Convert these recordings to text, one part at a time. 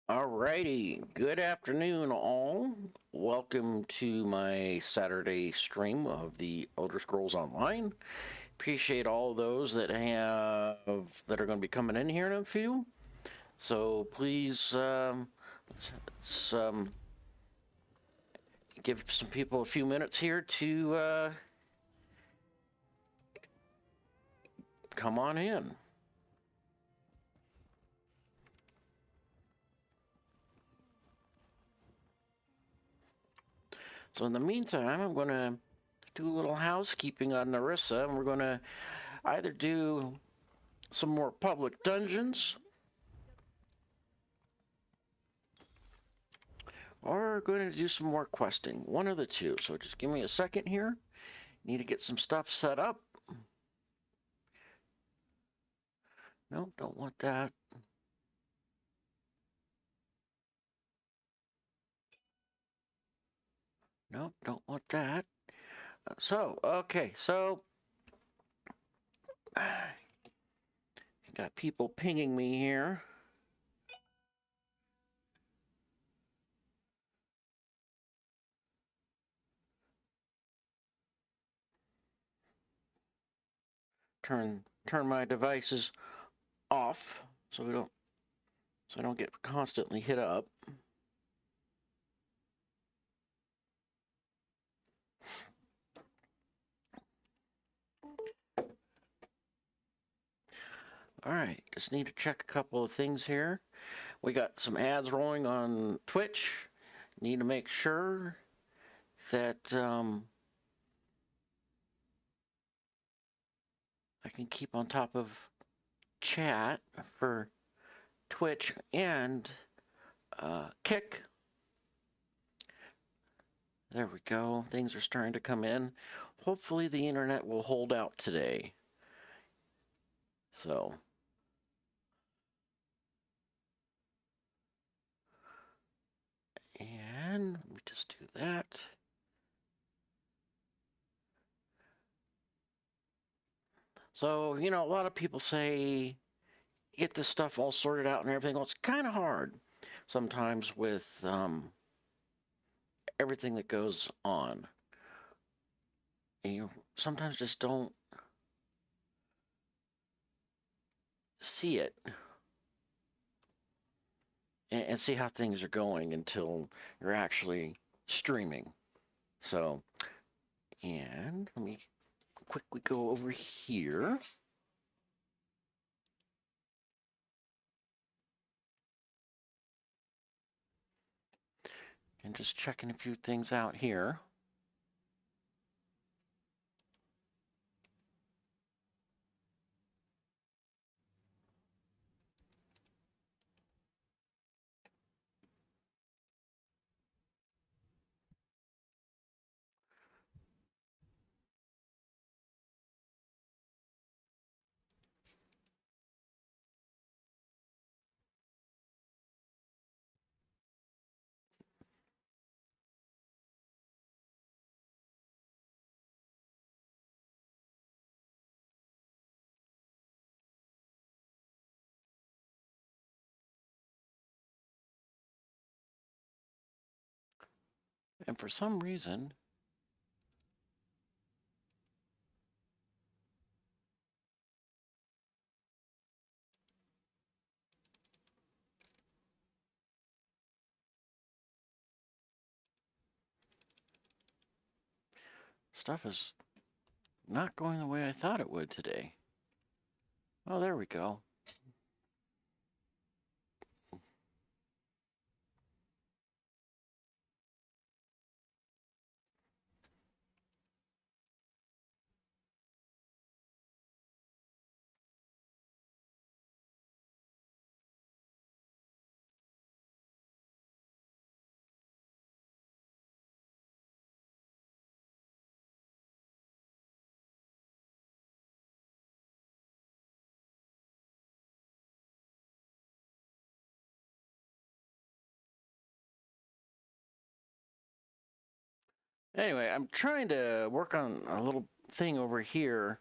Alrighty, good afternoon, all. Welcome to my Saturday stream of the Elder Scrolls Online. Appreciate all those that are going to be coming in here in a few. So please, let's give some people a few minutes here to come on in. So in the meantime, I'm going to do a little housekeeping on Narissa, and we're going to either do some more public dungeons, or going to do some more questing. One of the two. So just give me a second here. Need to get some stuff set up. No, don't want that. No, don't want that. Okay, so got people pinging me here. Turn my devices off so I don't get constantly hit up. All right, just need to check a couple of things here. We got some ads rolling on Twitch. Need to make sure that I can keep on top of chat for Twitch and Kick. There we go. Things are starting to come in. Hopefully the internet will hold out today. So. And let me just do that. So, a lot of people say get this stuff all sorted out and everything. Well, it's kind of hard sometimes with everything that goes on. And you sometimes just don't see it and see how things are going until you're actually streaming. So, and let me quickly go over here. And just checking a few things out here. And for some reason, stuff is not going the way I thought it would today. Oh, there we go. Anyway, I'm trying to work on a little thing over here,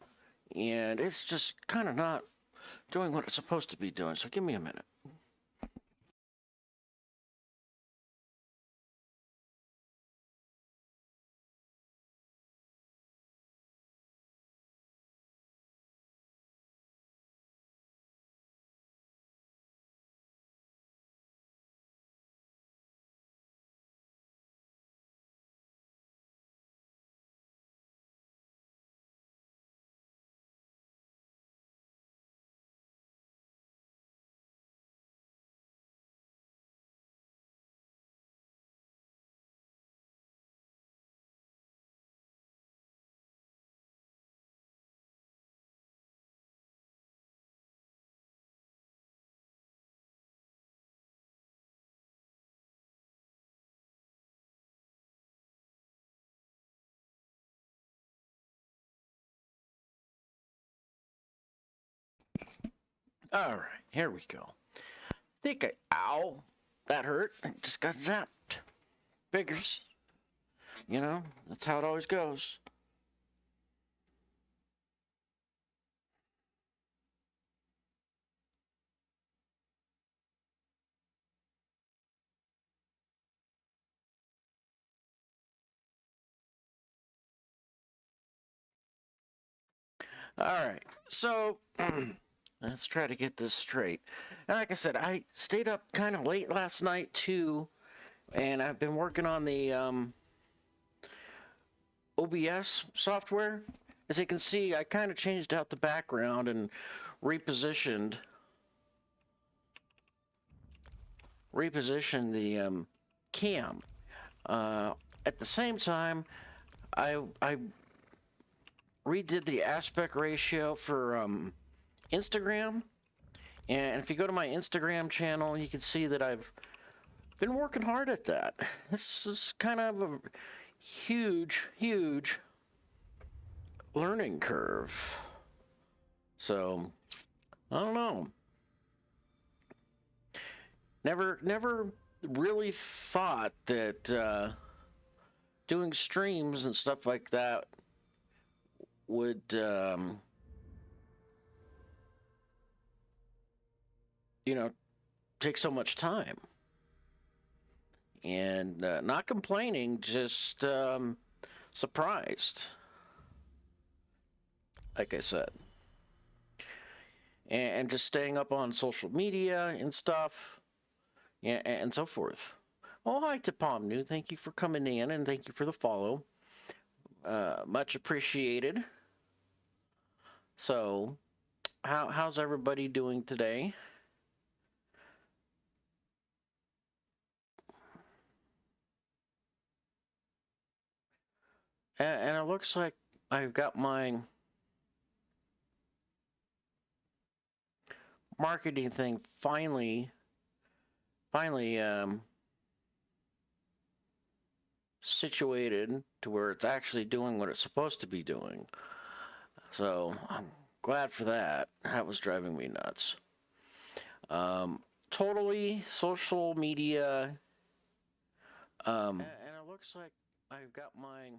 and it's just kind of not doing what it's supposed to be doing. So give me a minute. All right, here we go. Ow, that hurt. I just got zapped. Figures. That's how it always goes. All right, so let's try to get this straight. And like I said, I stayed up kind of late last night too, and I've been working on the OBS software. As you can see, I kind of changed out the background and repositioned the cam. At the same time, I redid the aspect ratio for Instagram. And if you go to my Instagram channel, you can see that I've been working hard at that. This is kind of a huge learning curve. So, I don't know. Never really thought that doing streams and stuff like that would take so much time. And not complaining, just surprised, like I said. And just staying up on social media and stuff, and so forth. Oh, hi to Palm New. Thank you for coming in, and thank you for the follow. Much appreciated. So, how's everybody doing today? And it looks like I've got my marketing thing finally situated to where it's actually doing what it's supposed to be doing. So I'm glad for that. That was driving me nuts. Totally social media. And it looks like I've got my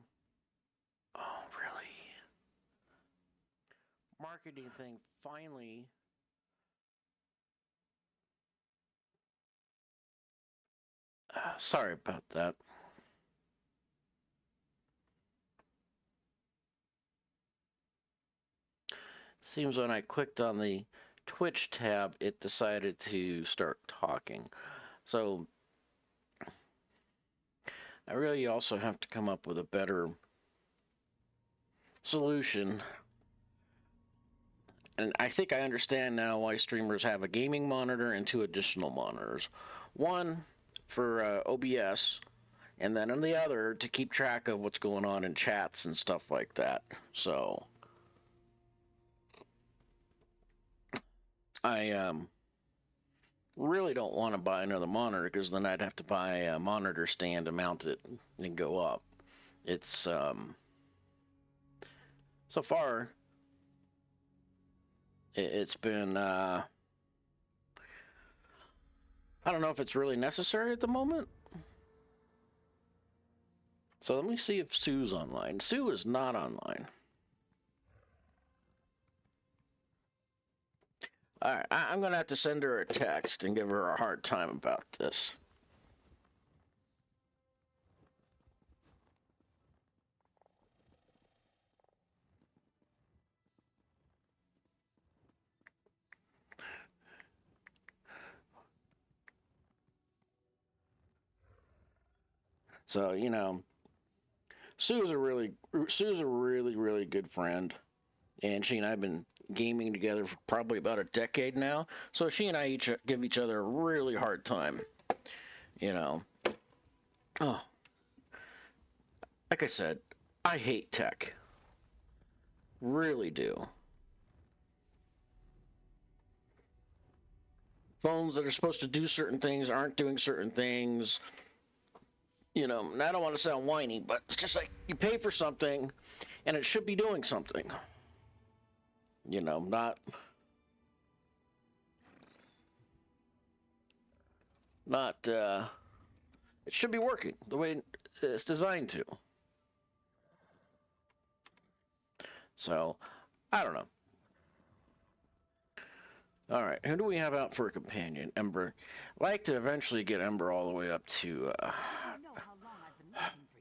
marketing thing finally sorry about that. Seems when I clicked on the Twitch tab, it decided to start talking. So I really also have to come up with a better solution. And I think I understand now why streamers have a gaming monitor and 2 additional monitors. One for OBS, and then on the other to keep track of what's going on in chats and stuff like that. So I really don't want to buy another monitor, because then I'd have to buy a monitor stand to mount it and go up. It's so far it's been I don't know if it's really necessary at the moment. So let me see if Sue's online. Sue is not online. All right, I'm going to have to send her a text and give her a hard time about this. So, Sue's a really, really good friend. And she and I have been gaming together for probably about a decade now. So she and I each give each other a really hard time. Oh, like I said, I hate tech. Really do. Phones that are supposed to do certain things aren't doing certain things. And I don't want to sound whiny, but it's just like you pay for something and it should be doing something. Not not. It should be working the way it's designed to. So, I don't know. All right, who do we have out for a companion? Ember. I'd like to eventually get Ember all the way up to. I know how long I've been waiting for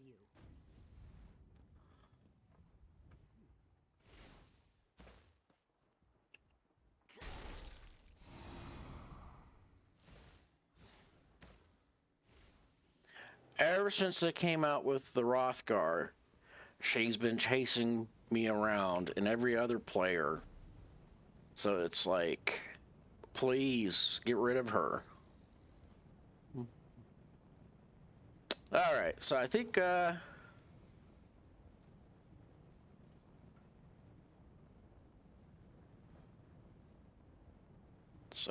you. Ever since they came out with the Rothgar, she's been chasing me around and every other player. So it's like, please get rid of her. All right, so I think so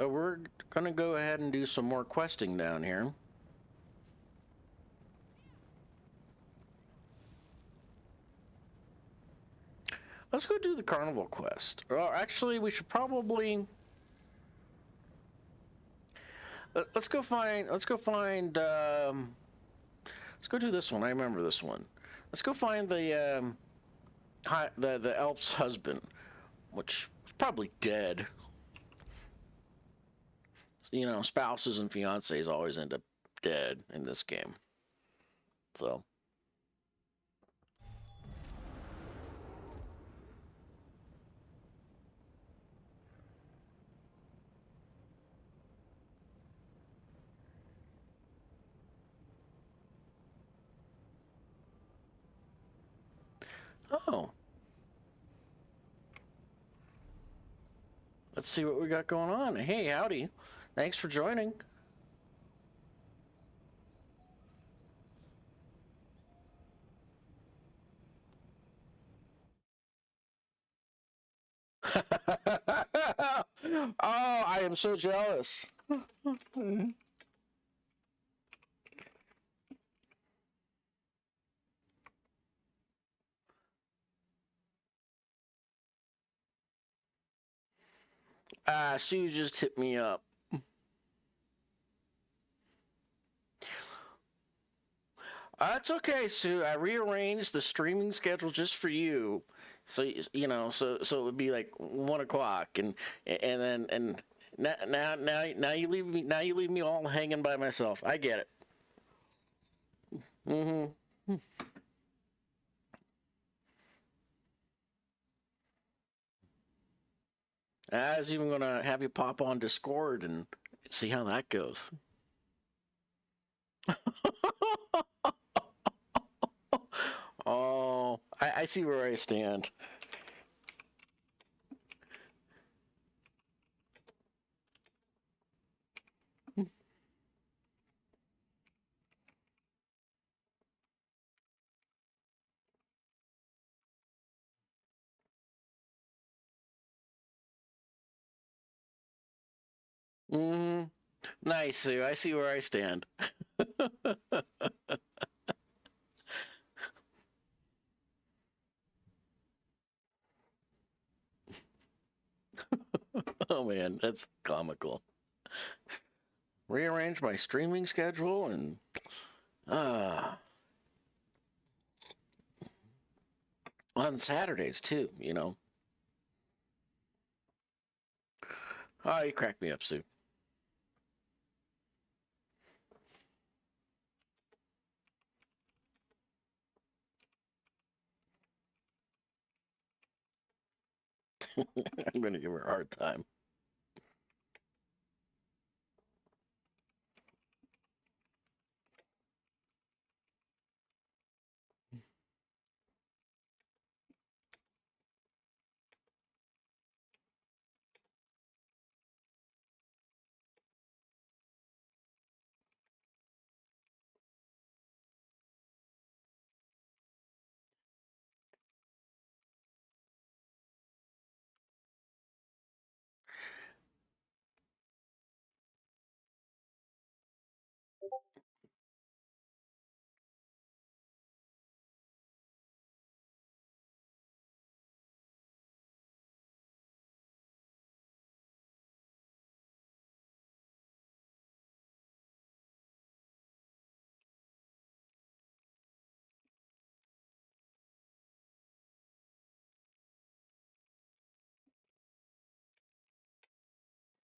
we're gonna go ahead and do some more questing down here. Let's go do the carnival quest. Or actually, we should probably let's go find. Let's go find. Let's go do this one. I remember this one. Let's go find the elf's husband, which is probably dead. You know, spouses and fiancés always end up dead in this game. So. Oh. Let's see what we got going on. Hey, howdy. Thanks for joining. Oh, I am so jealous. Sue just hit me up. That's okay, Sue. I rearranged the streaming schedule just for you, so you know, so it would be like 1 o'clock, and then now you leave me all hanging by myself. I get it. Mm-hmm. I was even gonna have you pop on Discord and see how that goes. Oh, I see where I stand. Mm-hmm. Nice, Sue. I see where I stand. Oh man, that's comical. Rearrange my streaming schedule and uh on Saturdays too, you know. Oh, you crack me up, Sue. I'm gonna give her a hard time.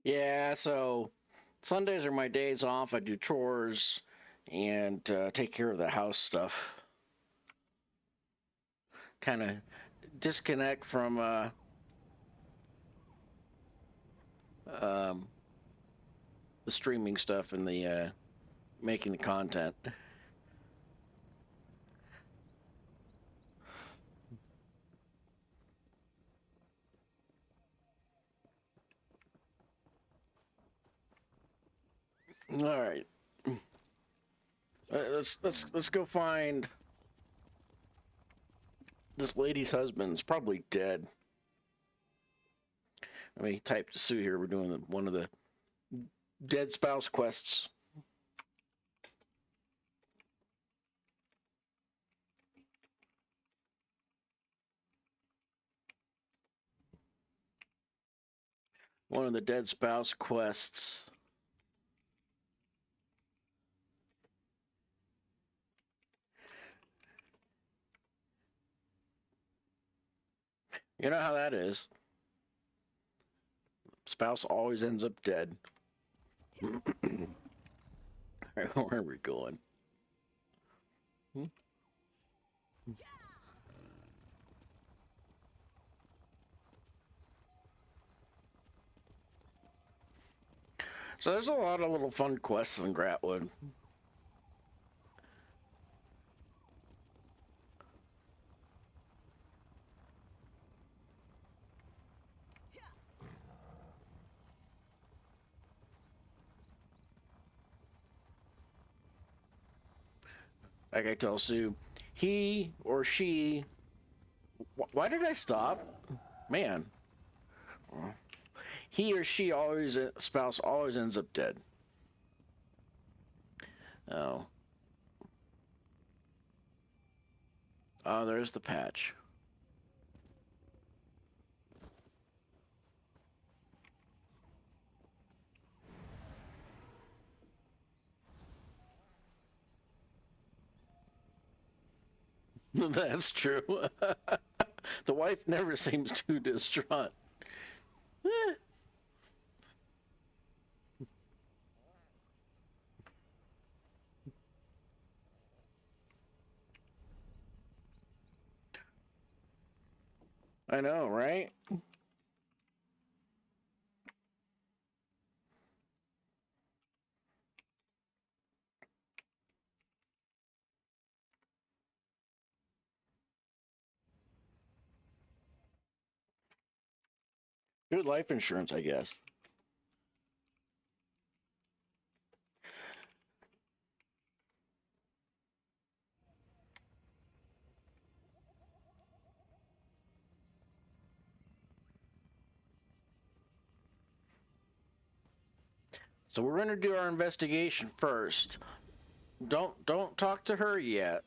Yeah, so Sundays are my days off. I do chores and take care of the house stuff. Kind of disconnect from um, the streaming stuff and the making the content. All right, let's go find this lady's husband. Is probably dead. Let me type to Sue here. We're doing one of the dead spouse quests. One of the dead spouse quests. You know how that is. Spouse always ends up dead. Where are we going? So there's a lot of little fun quests in Grahtwood. Like I tell Sue, he or she. Why did I stop? Man. He or she always, spouse always ends up dead. Oh. Oh, there's the patch. That's true. The wife never seems too distraught. Eh, I know, right? Good life insurance, I guess. So we're gonna do our investigation first. Don't talk to her yet.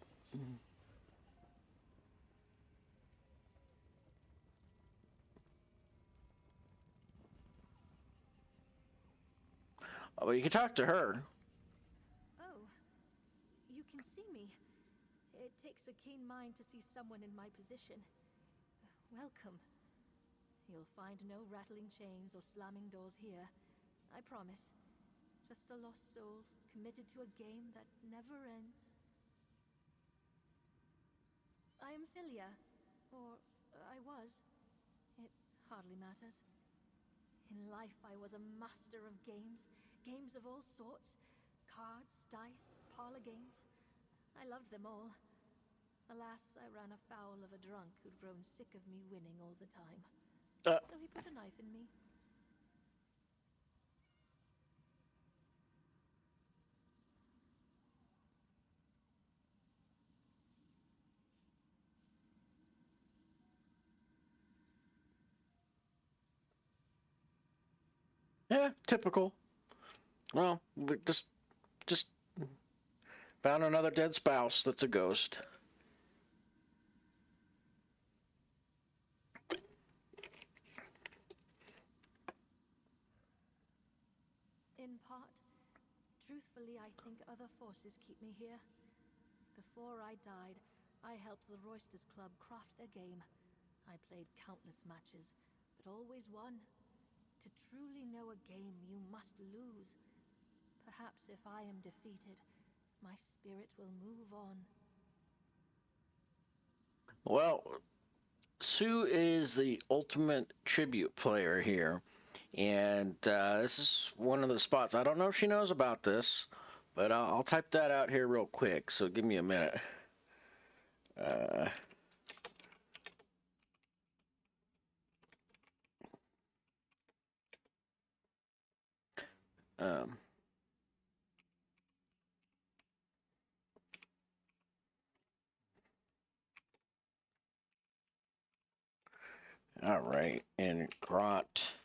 Oh, well, you can talk to her. Oh, you can see me. It takes a keen mind to see someone in my position. Welcome. You'll find no rattling chains or slamming doors here. I promise. Just a lost soul committed to a game that never ends. I am Philia. Or I was. It hardly matters. In life, I was a master of games. Games of all sorts. Cards, dice, parlor games. I loved them all. Alas, I ran afoul of a drunk who'd grown sick of me winning all the time. Uh, So he put a knife in me. yeah, typical. Well, we just found another dead spouse that's a ghost. In part, truthfully, I think other forces keep me here. Before I died, I helped the Roysters Club craft their game. I played countless matches, but always won. To truly know a game, you must lose. Perhaps if I am defeated, my spirit will move on. Well, Sue is the ultimate tribute player here. And this is one of the spots. I don't know if she knows about this, but I'll type that out here real quick. So give me a minute. Uh, um, all right. And Grahtwood.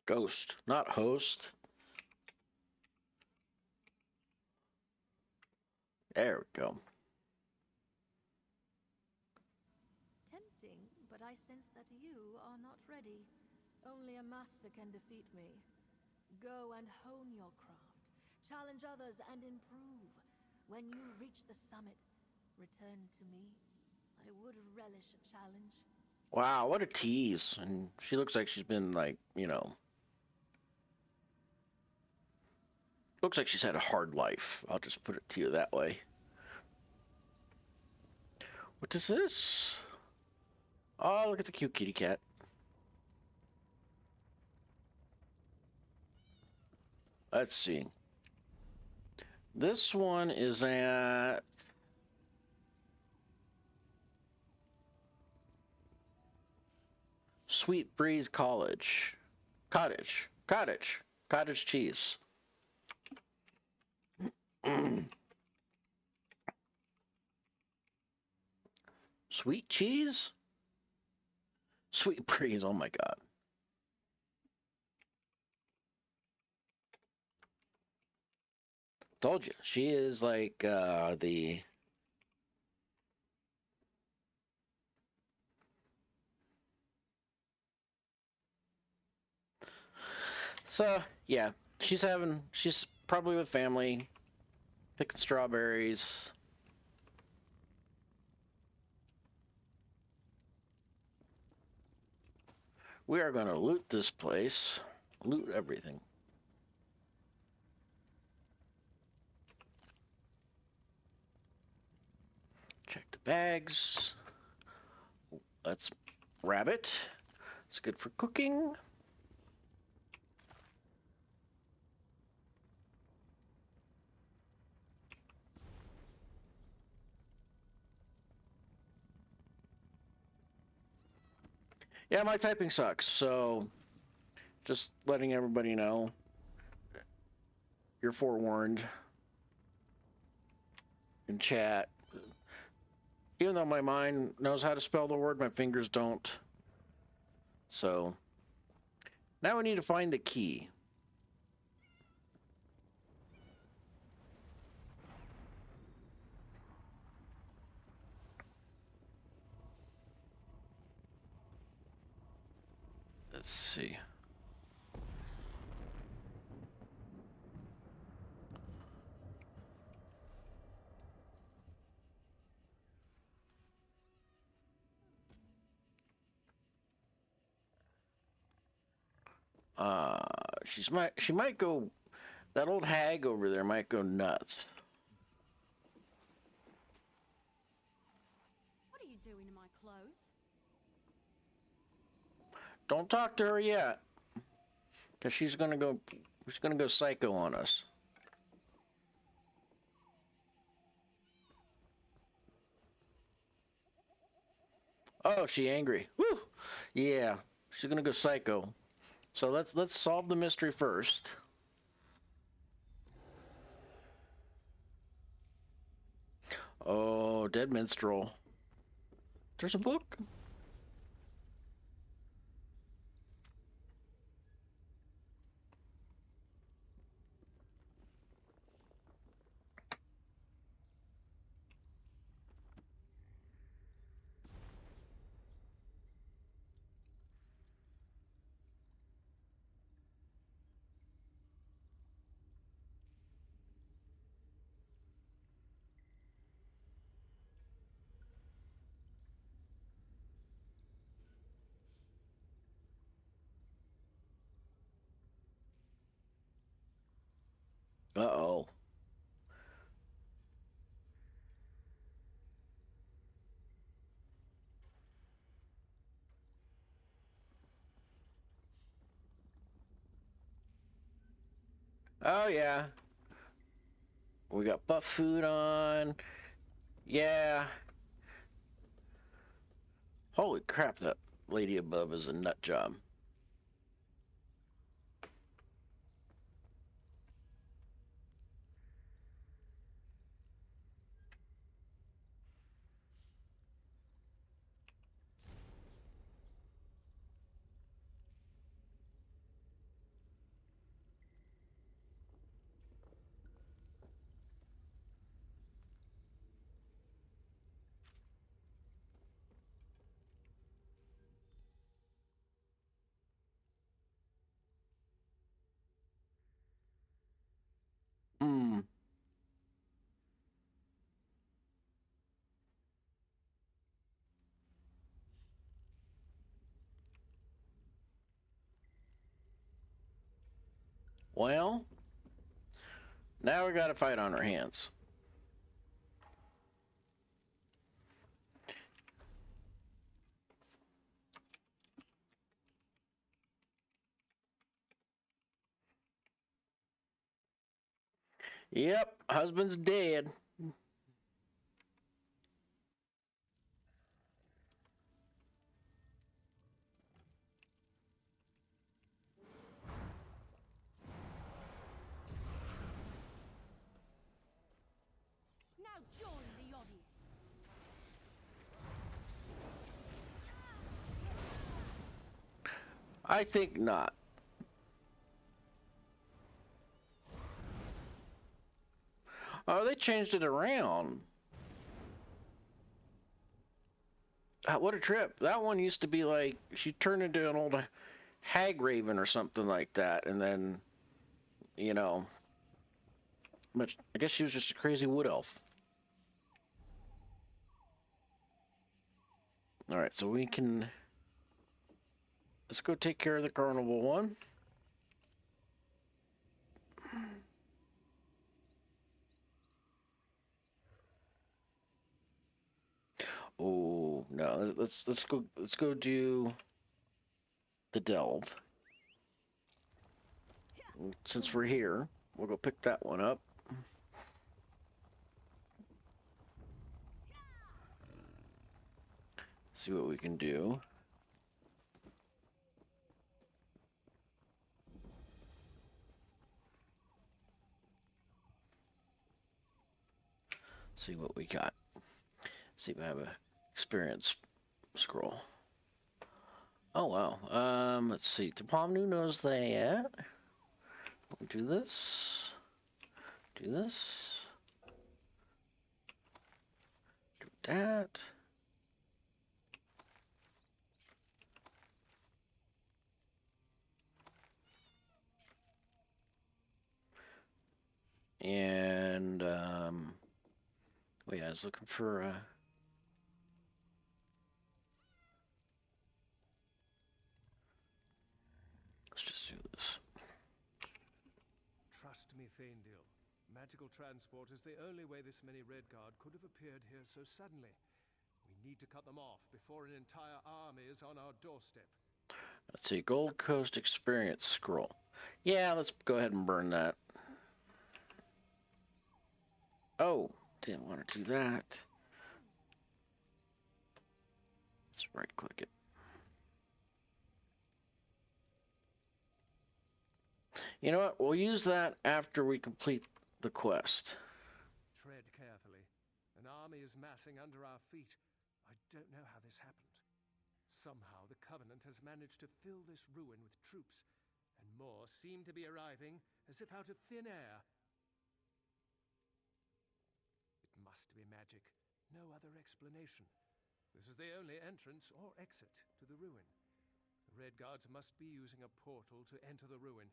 Ghost, not host. There we go. Tempting, but I sense that you are not ready. Only a master can defeat me. Go and hone your craft. Challenge others and improve. When you reach the summit, return to me. I would relish a challenge. Wow, what a tease. And she looks like she's been like, looks like she's had a hard life. I'll just put it to you that way. What is this? Oh, look at the cute kitty cat. Let's see. This one is at Sweet Breeze College. Cottage cheese. Sweet cheese? Sweet Breeze, oh my god. Told you, she is like the So, yeah, she's probably with family, picking strawberries. We are going to loot this place. Loot everything. Check the bags. Let's rabbit. It's good for cooking. Yeah, my typing sucks, so just letting everybody know. You're forewarned in chat. Even though my mind knows how to spell the word, my fingers don't. So now we need to find the key. Let's see. She might go. That old hag over there might go nuts. What are you doing in my clothes? Don't talk to her yet, cause she's gonna go psycho on us. Oh, she angry. Woo! Yeah, she's gonna go psycho. So let's solve the mystery first. Oh, dead minstrel. There's a book. Uh-oh. Oh, yeah. We got buff food on. Yeah. Holy crap, that lady above is a nut job. Hmm. Well, now we got a fight on our hands. Yep, husband's dead. Now join the audience. I think not. Oh, they changed it around. What a trip. That one used to be like, she turned into an old hag raven or something like that. And then, you know, but I guess she was just a crazy wood elf. All right, so we can, let's go take care of the carnival one. Oh no, let's go do the delve. Since we're here, we'll go pick that one up. See what we can do. See what we got. See if I have a experience scroll. Oh wow. Let's see. Topomnu knows that. We'll do this. Do this. Do that. And oh yeah, I was looking for let's just do this. Trust me, Thaindil. Magical transport is the only way this many Redguard could have appeared here so suddenly. We need to cut them off before an entire army is on our doorstep. Let's see, Gold Coast experience scroll. Yeah, let's go ahead and burn that. Oh, didn't want to do that. Let's right click it. You know what? We'll use that after we complete the quest. Tread carefully. An army is massing under our feet. I don't know how this happened. Somehow the Covenant has managed to fill this ruin with troops, and more seem to be arriving as if out of thin air. It must be magic. No other explanation. This is the only entrance or exit to the ruin. The Redguards must be using a portal to enter the ruin.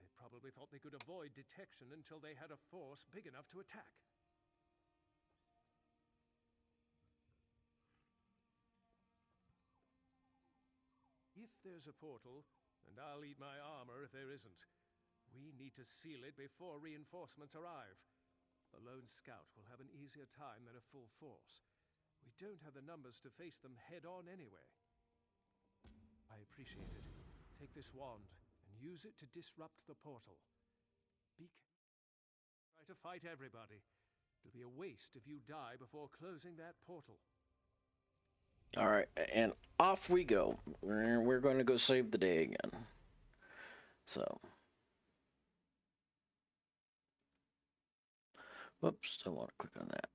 They probably thought they could avoid detection until they had a force big enough to attack. If there's a portal, and I'll eat my armor if there isn't. We need to seal it before reinforcements arrive. The lone scout will have an easier time than a full force. We don't have the numbers to face them head-on anyway. I appreciate it. Take this wand and use it to disrupt the portal. Try to fight everybody. It'll be a waste if you die before closing that portal. All right, and off we go. We're going to go save the day again. So, whoops, don't want to click on that.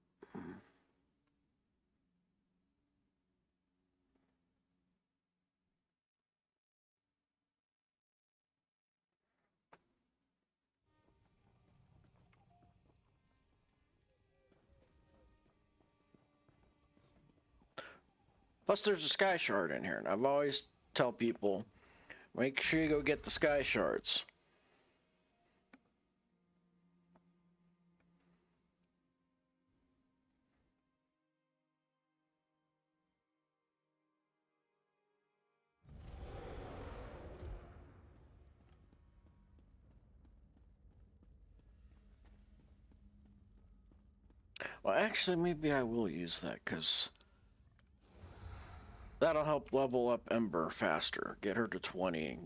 Plus, there's a sky shard in here, and I've always tell people, make sure you go get the sky shards. Well, actually, maybe I will use that, because that'll help level up Ember faster. Get her to 20.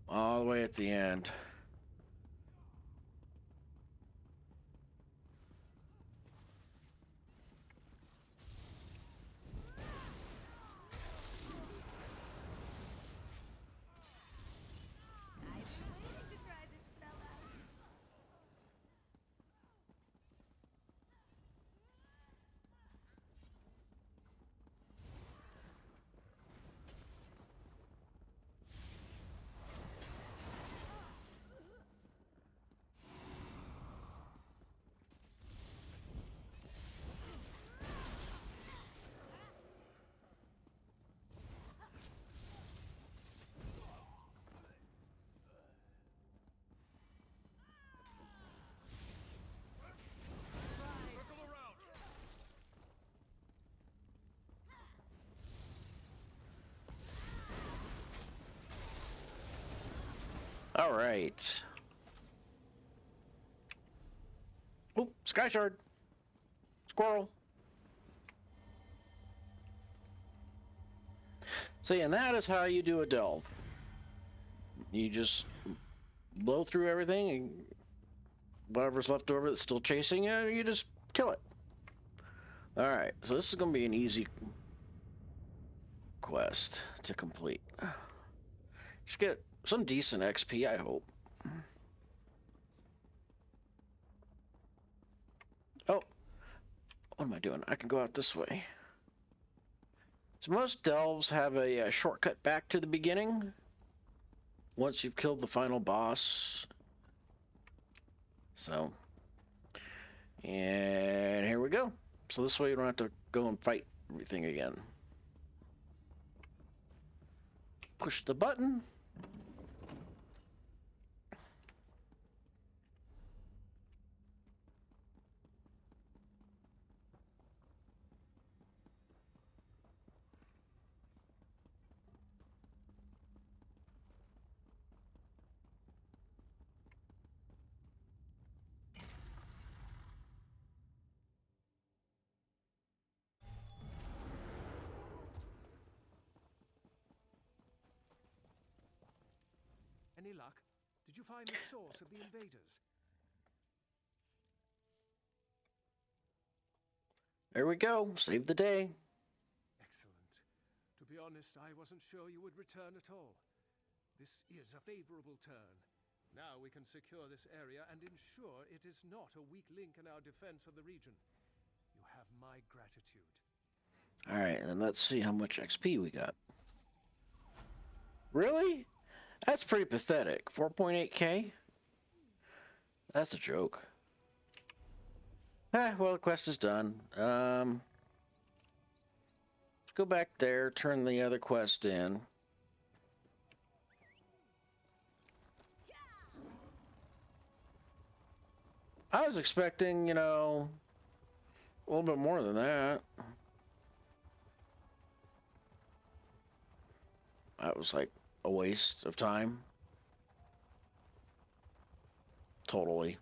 All the way at the end. All right. Oh, sky shard. Squirrel. See, and that is how you do a delve. You just blow through everything, and whatever's left over that's still chasing you, you just kill it. All right, so this is going to be an easy quest to complete. Just get some decent XP, I hope. Oh, what am I doing? I can go out this way. So most delves have a shortcut back to the beginning once you've killed the final boss. So, and here we go. So this way you don't have to go and fight everything again. Push the button. Any luck? Did you find the source of the invaders? There we go. Save the day. Excellent. To be honest, I wasn't sure you would return at all. This is a favorable turn. Now we can secure this area and ensure it is not a weak link in our defense of the region. You have my gratitude. All right, and let's see how much XP we got. Really? That's pretty pathetic. 4.8k? That's a joke. Well, the quest is done. Let's go back there, turn the other quest in. I was expecting, you know, a little bit more than that. That was like a waste of time. Totally.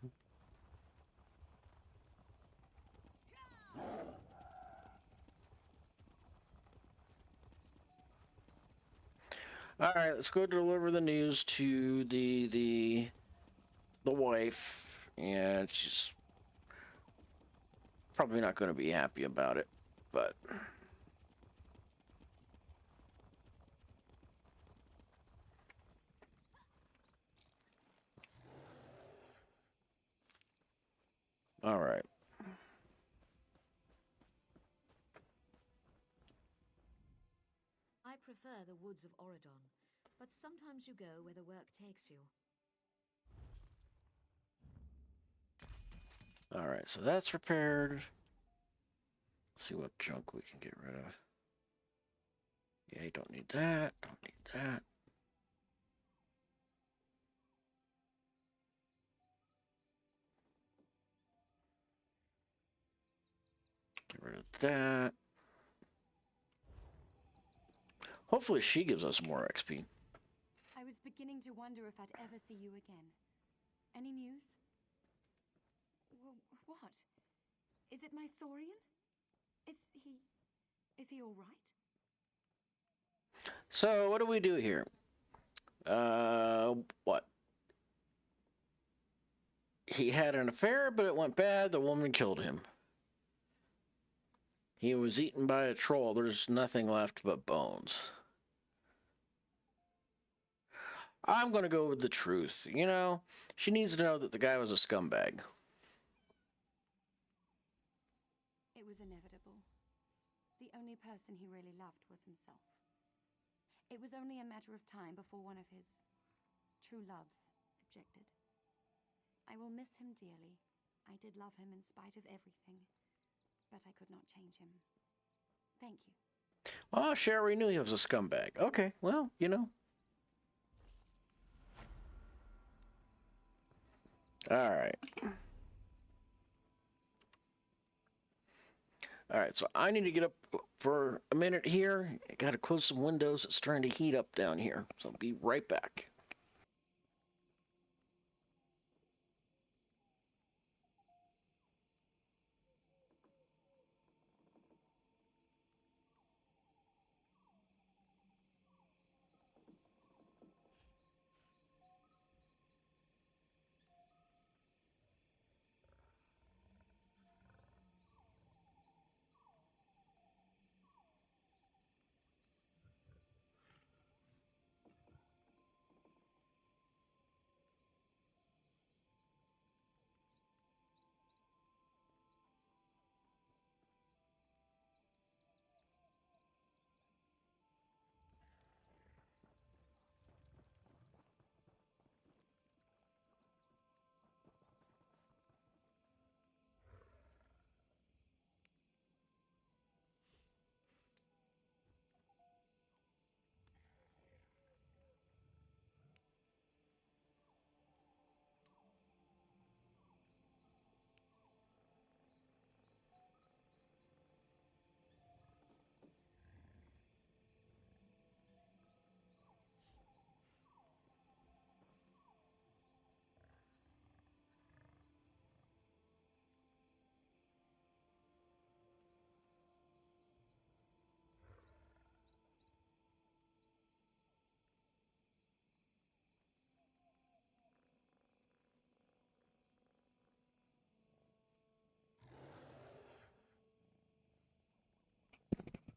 All right, let's go deliver the news to the wife, and she's probably not going to be happy about it, but all right. I prefer the woods of Oradon, but sometimes you go where the work takes you. All right, so that's repaired. Let's see what junk we can get rid of. Yeah, you don't need that. Don't need that. Get rid of that. Hopefully she gives us more XP. I was beginning to wonder if I'd ever see you again. Any news? What? Is it my Saurian? Is he all right? So what do we do here? What? He had an affair, but it went bad. The woman killed him. He was eaten by a troll. There's nothing left but bones. I'm going to go with the truth. You know, she needs to know that the guy was a scumbag. It was inevitable. The only person he really loved was himself. It was only a matter of time before one of his true loves objected. I will miss him dearly. I did love him in spite of everything, but I could not change him. Thank you. Oh, Sherry knew he was a scumbag. Okay, well, you know. All right. All right, so I need to get up for a minute here. I got to close some windows. It's trying to heat up down here. So I'll be right back.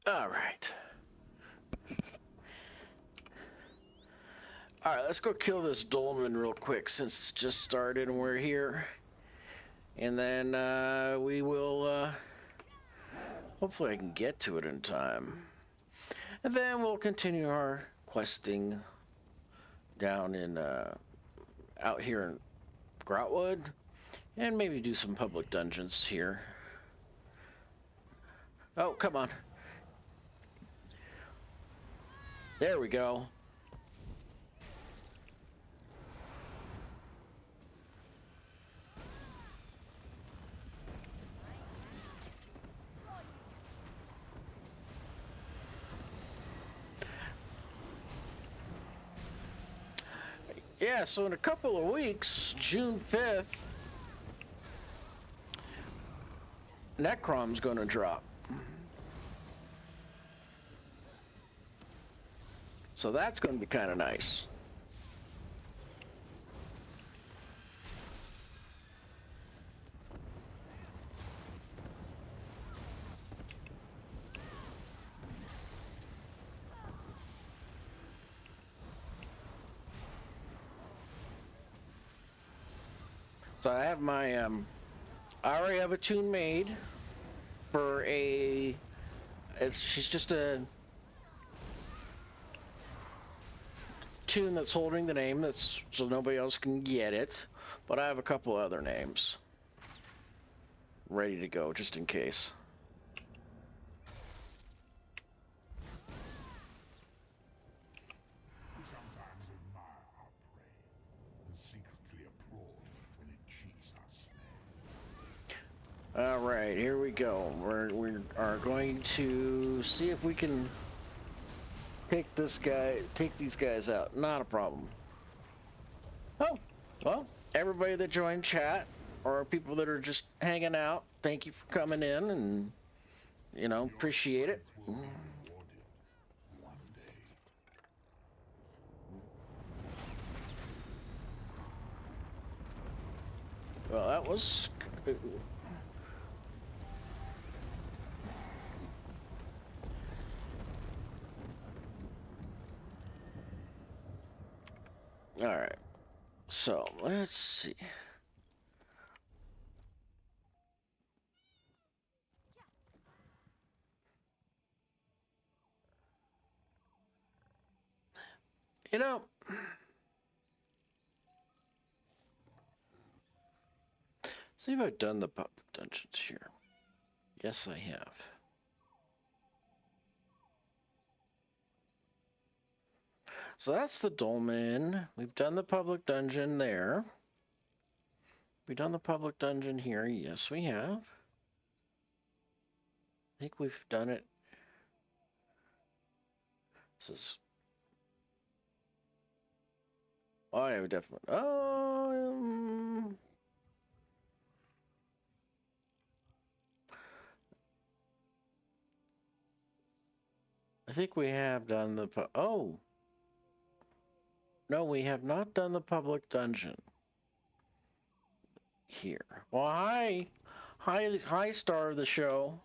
All right. All right, let's go kill this dolmen real quick since it's just started and we're here. And then we will, hopefully I can get to it in time. And then we'll continue our questing down in, out here in Grahtwood. And maybe do some public dungeons here. Oh, come on. There we go. Yeah, so in a couple of weeks, June 5th, Necrom's gonna drop. So that's gonna be kind of nice. So I have my, I already have a tune made for she's just a tune that's holding the name, that's so nobody else can get it. But I have a couple other names ready to go just in case. We sometimes admire our prey and secretly applaud when it cheats our snares. All right, here we go. We are going to see if we can take these guys out. Not a problem. Oh, well, everybody that joined chat or people that are just hanging out, thank you for coming in and, you know, appreciate it. Will be rewarded one day. Well, that was... All right. So, let's see. You know, see if I've done the public dungeons here. Yes, I have. So that's the dolmen. We've done the public dungeon there. We've done the public dungeon here. Yes, we have. I think we've done it. This is... Oh, yeah, we definitely... I think we have done the... Oh! No, we have not done the public dungeon. Here. Well, hi! Hi, star of the show.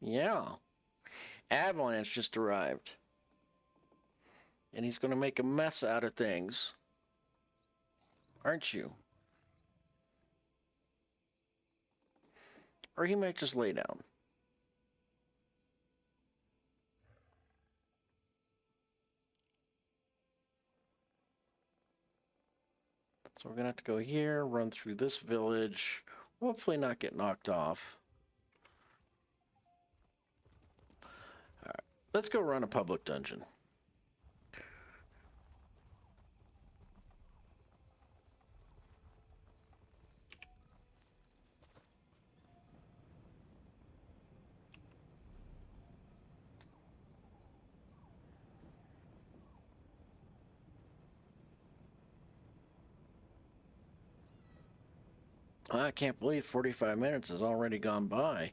Yeah. Avalanche just arrived. And he's going to make a mess out of things. Aren't you? Or he might just lay down. So we're going to have to go here, run through this village, hopefully not get knocked off. All right, let's go run a public dungeon. I can't believe 45 minutes has already gone by.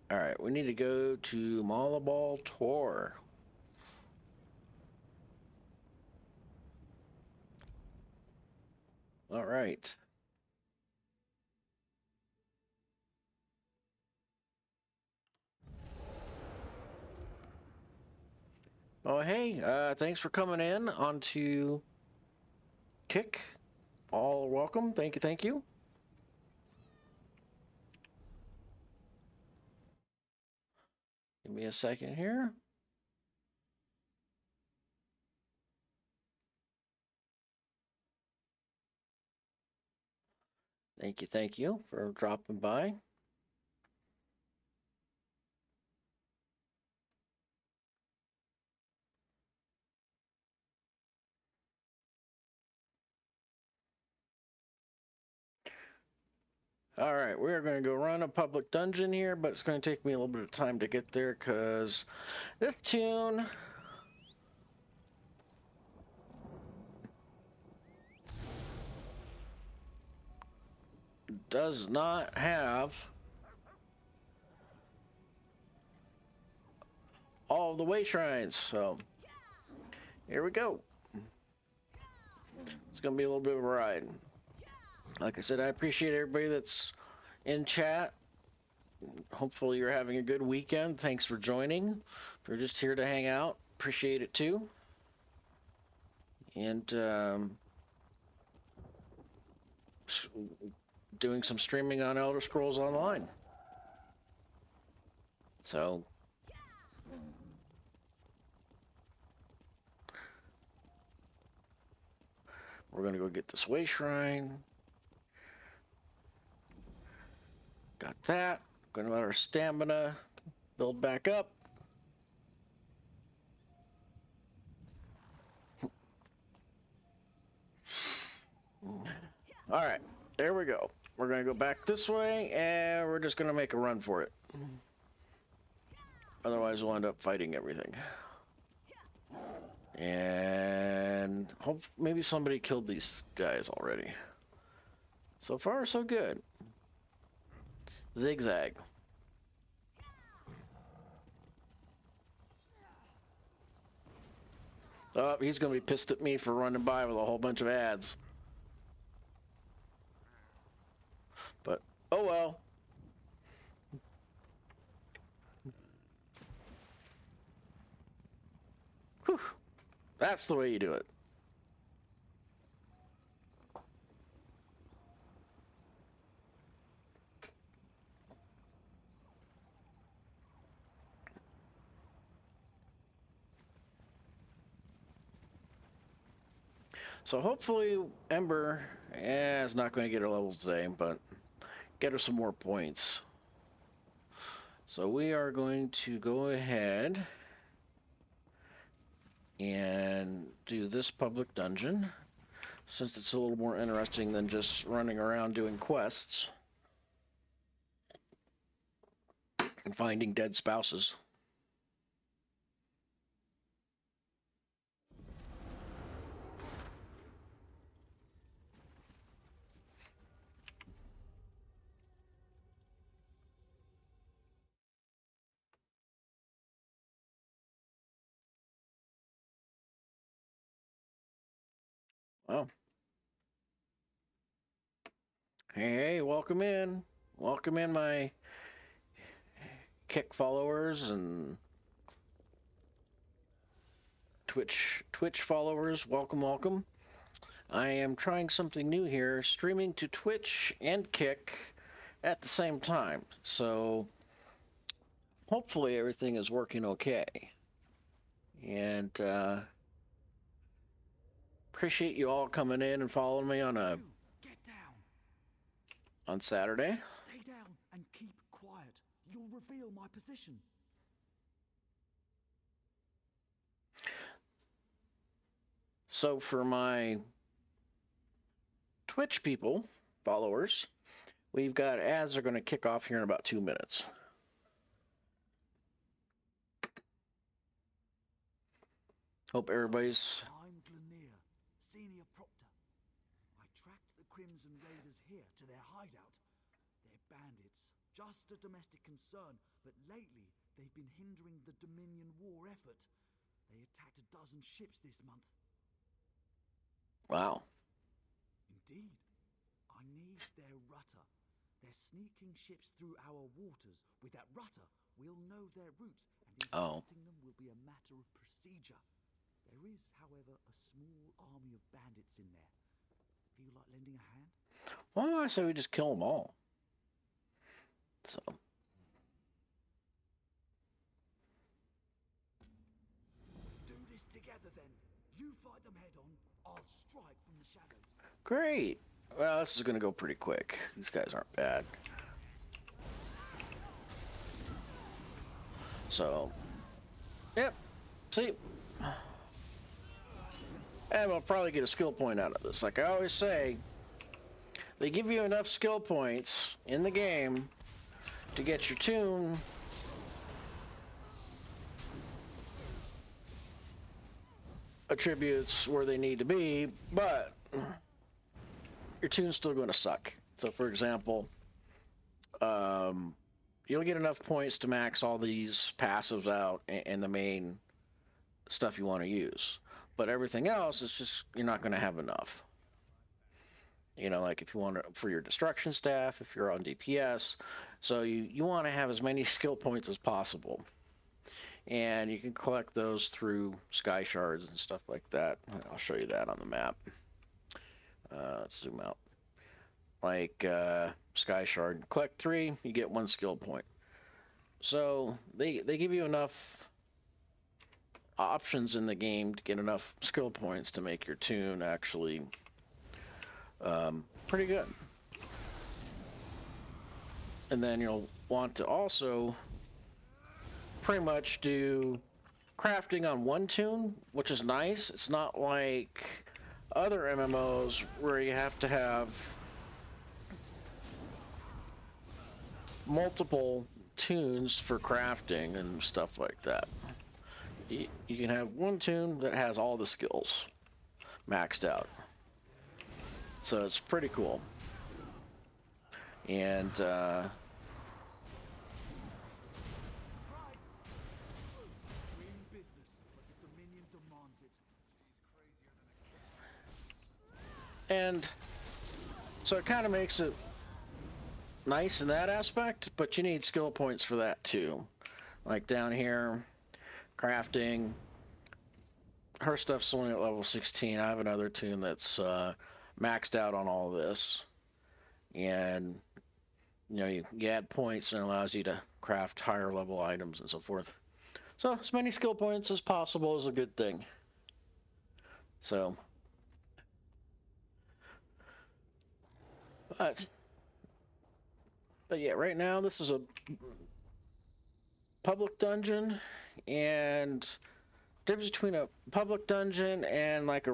All right, we need to go to Malabal Tor. All right. Oh, hey, thanks for coming in onto Kick. All welcome. Thank you, thank you. Give me a second here. Thank you for dropping by. All right, we're going to go run a public dungeon here, but it's going to take me a little bit of time to get there because this tune does not have all the way shrines. So here we go. It's going to be a little bit of a ride. Like I said, I appreciate everybody that's in chat. Hopefully you're having a good weekend. Thanks for joining. If you're just here to hang out, appreciate it too. And doing some streaming on Elder Scrolls Online. So we're gonna go get this way shrine. Got that. Gonna let our stamina build back up. All right, there we go. We're gonna go back this way, and we're just gonna make a run for it. Otherwise, we'll end up fighting everything. And hope maybe somebody killed these guys already. So far, so good. Zigzag. Oh, he's gonna be pissed at me for running by with a whole bunch of ads. But, oh well. Whew. That's the way you do it. So hopefully Ember is not going to get her levels today, but get her some more points. So we are going to go ahead and do this public dungeon, since it's a little more interesting than just running around doing quests and finding dead spouses. Well, hey, welcome in. Welcome in, my Kick followers and Twitch followers. Welcome, welcome. I am trying something new here, streaming to Twitch and Kick at the same time. So hopefully everything is working okay. And appreciate you all coming in and following me on Get down. on Saturday. Stay down and keep quiet. You'll reveal my position. So for my Twitch people, followers, we've got ads are going to kick off here in about 2 minutes. Hope everybody's... I'm Glenier, Senior Proctor. I tracked the Crimson Raiders here to their hideout. They're bandits, just a domestic concern, but lately they've been hindering the Dominion war effort. They attacked 12 ships this month. Wow. Indeed. I need their rudder. They're sneaking ships through our waters. With that rudder, we'll know their routes, and intercepting them will be a matter of procedure. There is, however, a small army of bandits in there. Feel like lending a hand? Well, I say we just kill them all. So... Do this together then. You fight them head on, I'll strike from the shadows. Great. Well, this is going to go pretty quick. These guys aren't bad. So, yep. See? And we'll probably get a skill point out of this. Like I always say, they give you enough skill points in the game to get your tune attributes where they need to be, but your tune's still going to suck. So, for example, you'll get enough points to max all these passives out and the main stuff you want to use. But everything else is just, you're not going to have enough. You know, like if you want to, for your destruction staff, if you're on DPS. So you want to have as many skill points as possible. And you can collect those through sky shards and stuff like that. I'll show you that on the map. Let's zoom out. Like sky shard, collect 3, you get 1 skill point. So they give you enough options in the game to get enough skill points to make your tune actually pretty good. And then you'll want to also pretty much do crafting on one tune, which is nice. It's not like other MMOs where you have to have multiple tunes for crafting and stuff like that. You can have one tune that has all the skills maxed out. So it's pretty cool. And so it kind of makes it nice in that aspect, but you need skill points for that too. Like down here, crafting. Her stuff's only at level 16. I have another tune that's maxed out on all this. And, you know, you add points and it allows you to craft higher level items and so forth. So as many skill points as possible is a good thing. So, but yeah, right now this is a public dungeon, and the difference between a public dungeon and like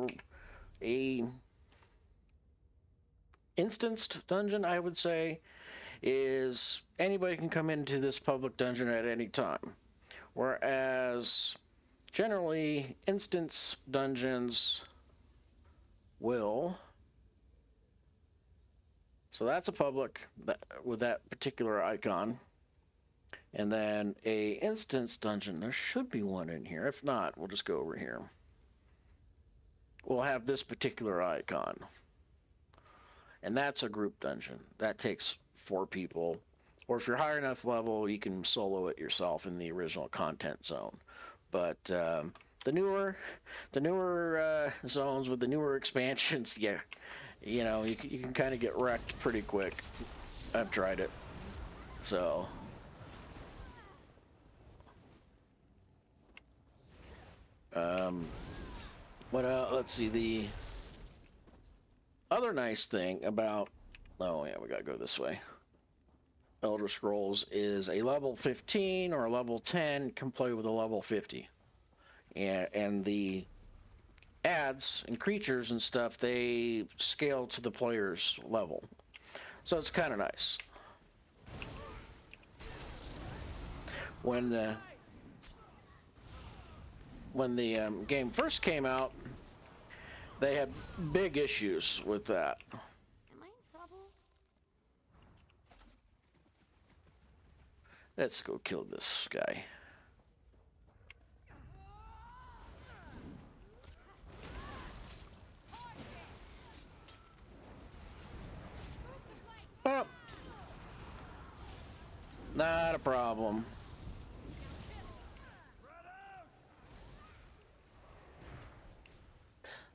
a instanced dungeon, I would say, is anybody can come into this public dungeon at any time. Whereas generally instance dungeons will, so that's a public with that particular icon. And then a instance dungeon, there should be one in here. If not, we'll just go over here. We'll have this particular icon. And that's a group dungeon. That takes 4 people. Or if you're higher enough level, you can solo it yourself in the original content zone. But the newer zones with the newer expansions, yeah, you know, you can kind of get wrecked pretty quick. I've tried it. So what let's see, the other nice thing about, oh yeah, we gotta go this way, Elder Scrolls is a level 15 or a level 10 can play with a level 50, and the ads and creatures and stuff, they scale to the player's level, so it's kind of nice. When the game first came out, they had big issues with that. Am I in trouble? Let's go kill this guy. Oh. Not a problem.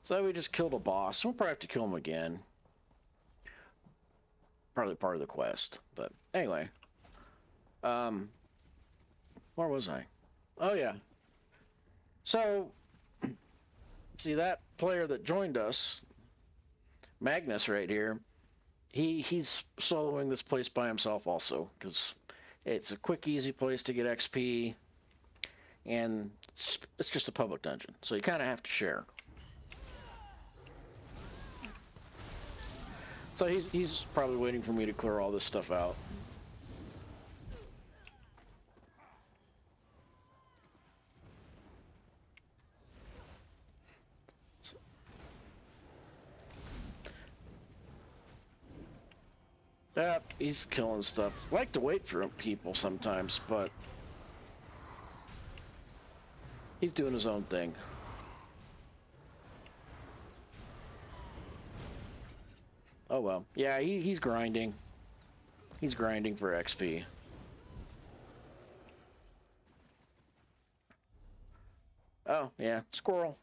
So we just killed a boss. We'll probably have to kill him again. Probably part of the quest. But anyway. Where was I? Oh yeah. So, see that player that joined us, Magnus right here, he's soloing this place by himself also, because it's a quick, easy place to get XP, and it's just a public dungeon, so you kind of have to share. So he's probably waiting for me to clear all this stuff out. Yeah, he's killing stuff. I like to wait for people sometimes, but he's doing his own thing. Oh well. Yeah, he's grinding. He's grinding for XP. Oh, yeah, squirrel.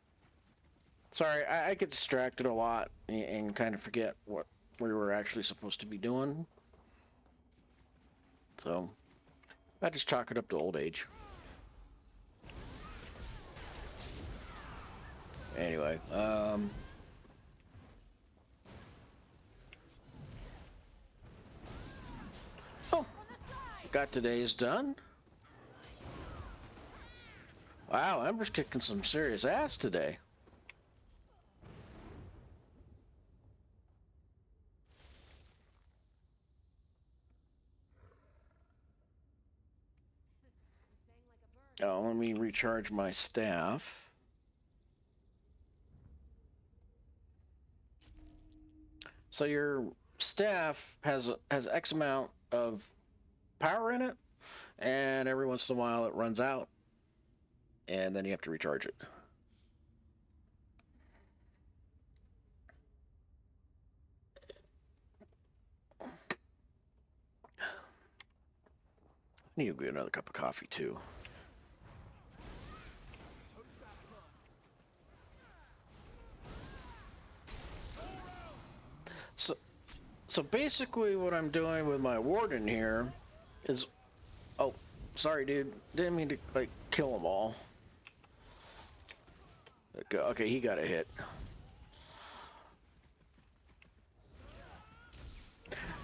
Sorry, I get distracted a lot and kind of forget what we were actually supposed to be doing. So, I just chalk it up to old age. Anyway, oh, got today's done. Wow, Ember's kicking some serious ass today. Oh, let me recharge my staff. So your staff has X amount of power in it, and every once in a while it runs out, and then you have to recharge it. I need to get another cup of coffee too. So basically what I'm doing with my warden here is... Oh, sorry dude. Didn't mean to, like, kill them all. Okay, he got a hit.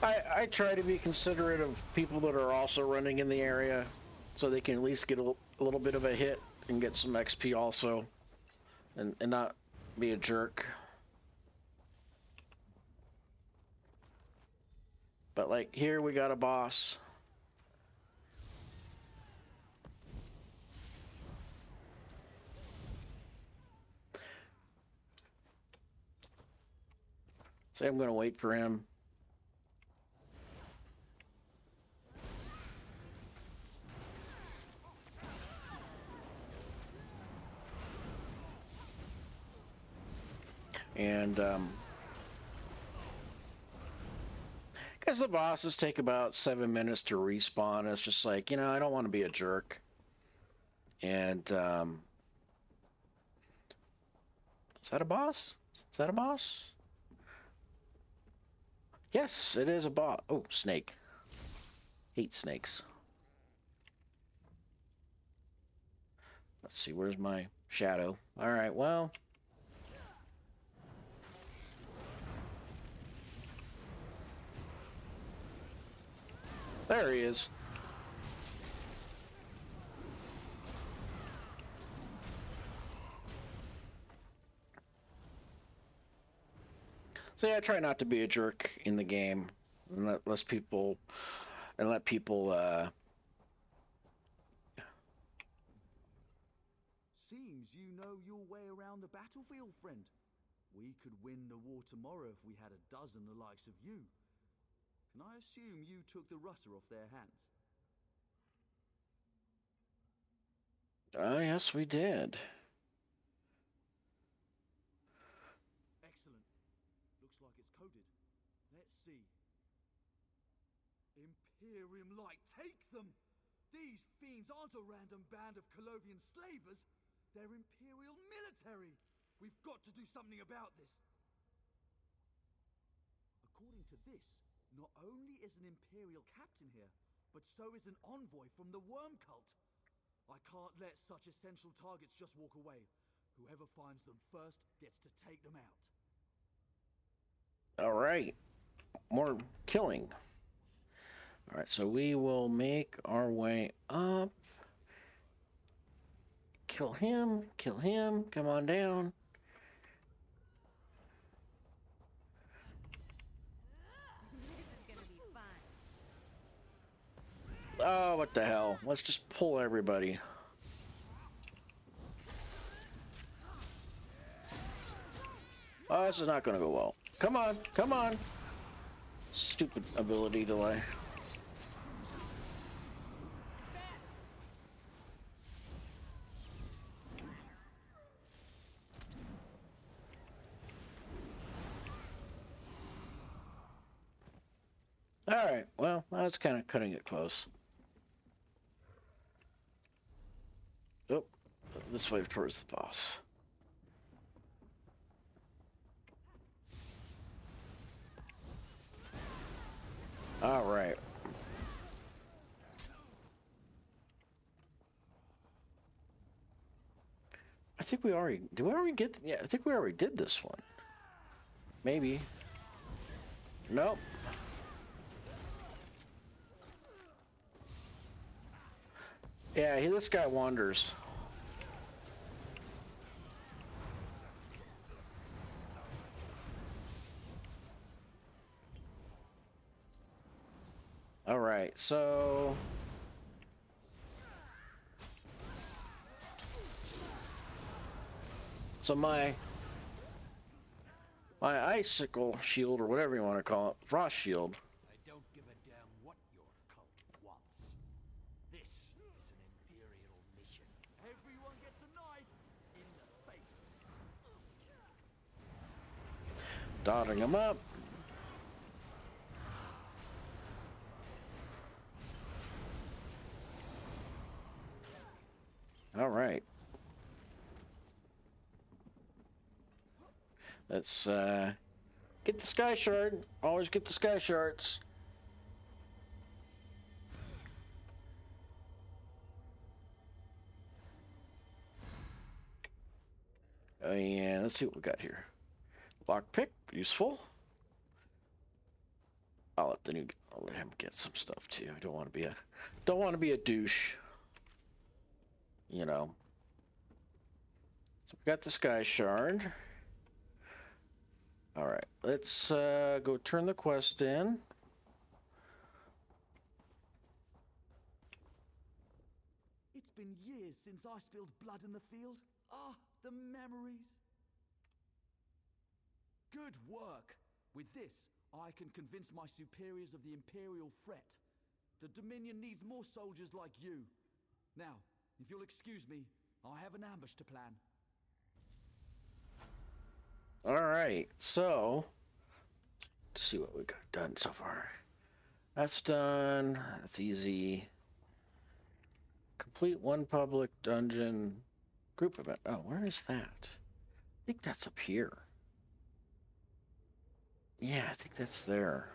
I try to be considerate of people that are also running in the area so they can at least get a little bit of a hit and get some XP also. And not be a jerk. But like here we got a boss. So I'm gonna wait for him. And because the bosses take about 7 minutes to respawn, it's just like, you know, I don't want to be a jerk. And is that a boss? Is that a boss? Yes, it is a boss. Oh, snake. Hate snakes. Let's see, where's my shadow? All right, well. There he is. So yeah, I try not to be a jerk in the game and let people Seems you know your way around the battlefield, friend. We could win the war tomorrow if we had a dozen the likes of you. Can I assume you took the rudder off their hands? yes, we did. Excellent. Looks like it's coded. Let's see. Imperium Light, take them! These fiends aren't a random band of Colovian slavers. They're Imperial military. We've got to do something about this. According to this, not only is an Imperial captain here, but so is an envoy from the Worm Cult. I can't let such essential targets just walk away. Whoever finds them first gets to take them out. All right. More killing. All right, so we will make our way up. Kill him, come on down. what the hell? Let's just pull everybody. Oh, this is not going to go well. Come on, come on. Stupid ability delay. All right, well, that's kind of cutting it close. Oh, this way towards the boss. All right. I think we already, did we already get, yeah, I think we already did this one. Maybe. Nope. Yeah, this guy wanders. All right, so my icicle shield, or whatever you want to call it, frost shield. I don't give a damn what your cult wants. This is an Imperial mission. Everyone gets a knife in the face. Dotting him up. All right. Let's get the sky shard. Always get the sky shards. And let's see what we got here. Lockpick, useful. I'll let him get some stuff too. I don't want to be a douche. You know. So we got the sky shard. All right, let's go turn the quest in. It's been years since I spilled blood in the field. Ah, the memories. Good work. With this, I can convince my superiors of the Imperial threat. The Dominion needs more soldiers like you. Now, if you'll excuse me, I have an ambush to plan. All right, so let's see what we got done so far. That's done. That's easy. Complete one public dungeon group event. Oh, where is that? I think that's up here. Yeah, I think that's there.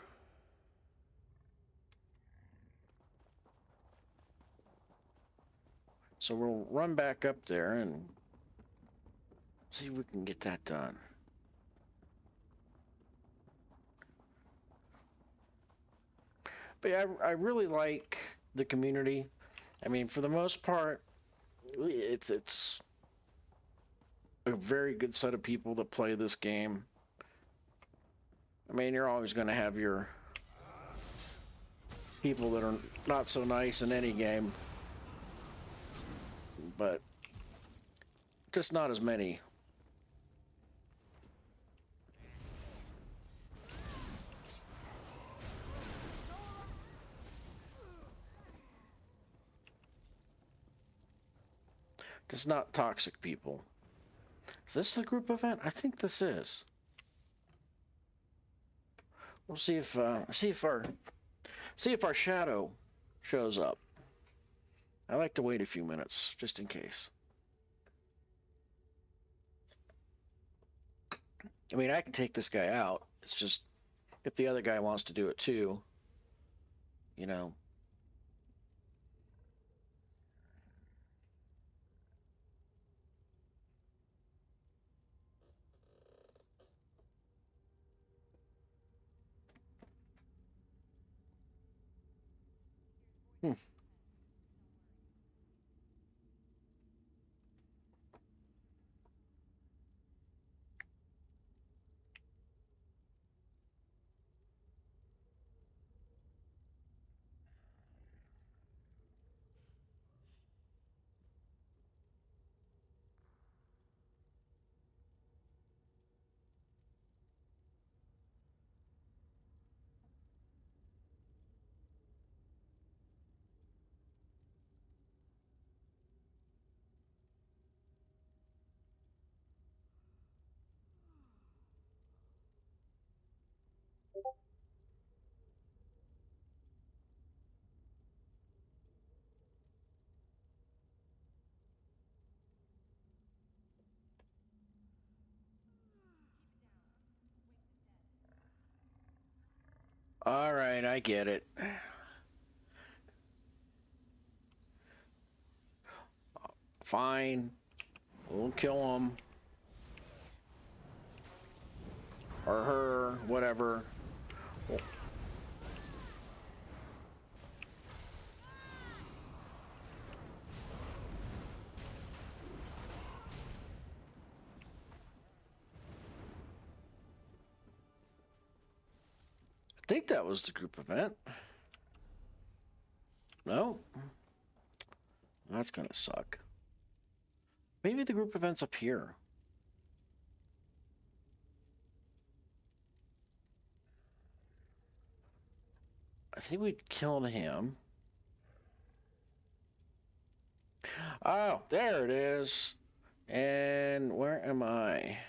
So we'll run back up there and see if we can get that done. But yeah, I really like the community. I mean, for the most part, it's a very good set of people that play this game. I mean, you're always going to have your people that are not so nice in any game, but just not as many. Just not toxic people. Is this the group event? I think this is. We'll see if our shadow shows up. I like to wait a few minutes just in case. I mean, I can take this guy out. It's just if the other guy wants to do it too, you know. Hmm. All right, I get it. Fine. We'll kill him. Or her, whatever. I think that was the group event. No? That's gonna suck. Maybe the group event's up here. I think we killed him. Oh, there it is. And where am I?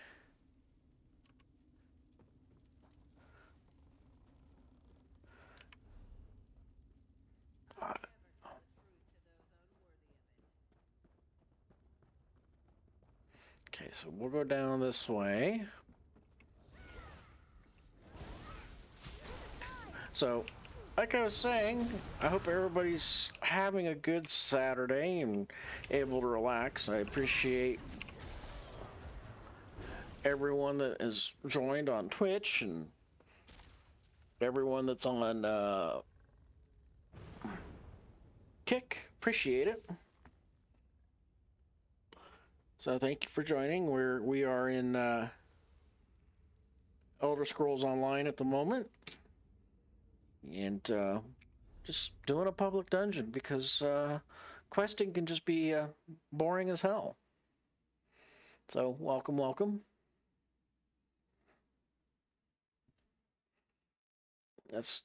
Okay, so we'll go down this way. So, like I was saying, I hope everybody's having a good Saturday and able to relax. I appreciate everyone that has joined on Twitch and everyone that's on Kick. Appreciate it. So thank you for joining. We are in Elder Scrolls Online at the moment, and just doing a public dungeon because questing can just be boring as hell. So welcome, welcome. That's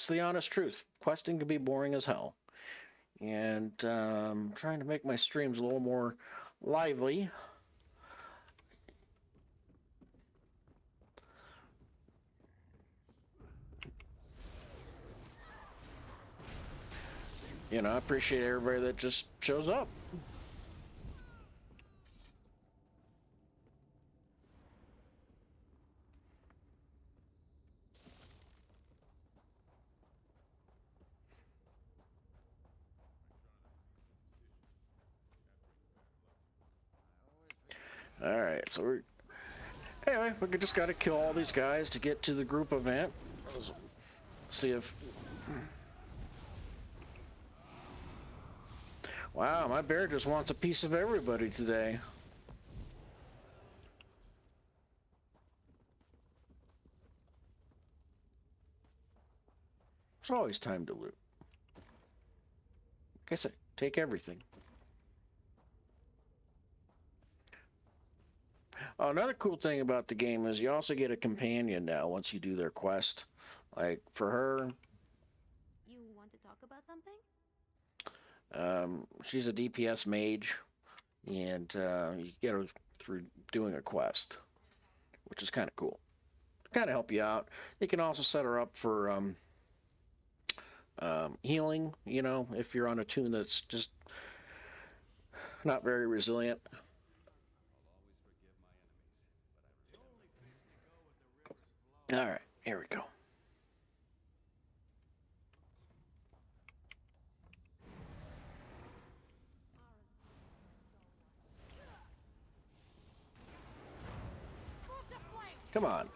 the honest truth. Questing can be boring as hell, and trying to make my streams a little more lively. You know, I appreciate everybody that just shows up. All right, so anyway, we just got to kill all these guys to get to the group event. See if. Wow, my bear just wants a piece of everybody today. There's always time to loot. Like I said, take everything. Oh, another cool thing about the game is you also get a companion now once you do their quest. Like for her, You want to talk about something? she's a DPS mage, and you get her through doing a quest, which is kind of cool. Kind of help you out. You can also set her up for healing, you know, if you're on a tune that's just not very resilient. All right, here we go. Come on.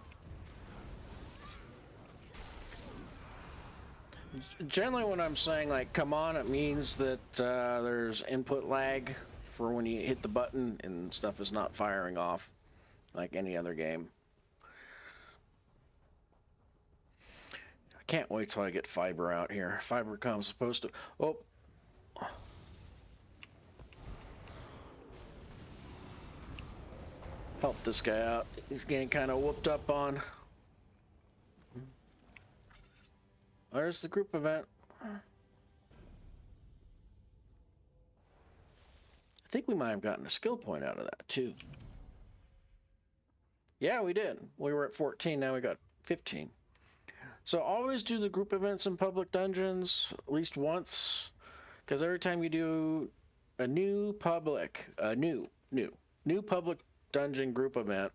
Generally, when I'm saying, like, come on, it means that there's input lag for when you hit the button and stuff is not firing off like any other game. I can't wait till I get fiber out here. Fiber comes supposed to... Oh. Help this guy out. He's getting kind of whooped up on. There's the group event. I think we might have gotten a skill point out of that, too. Yeah, we did. We were at 14, now we got 15. So always do the group events in public dungeons at least once, because every time you do a new public dungeon group event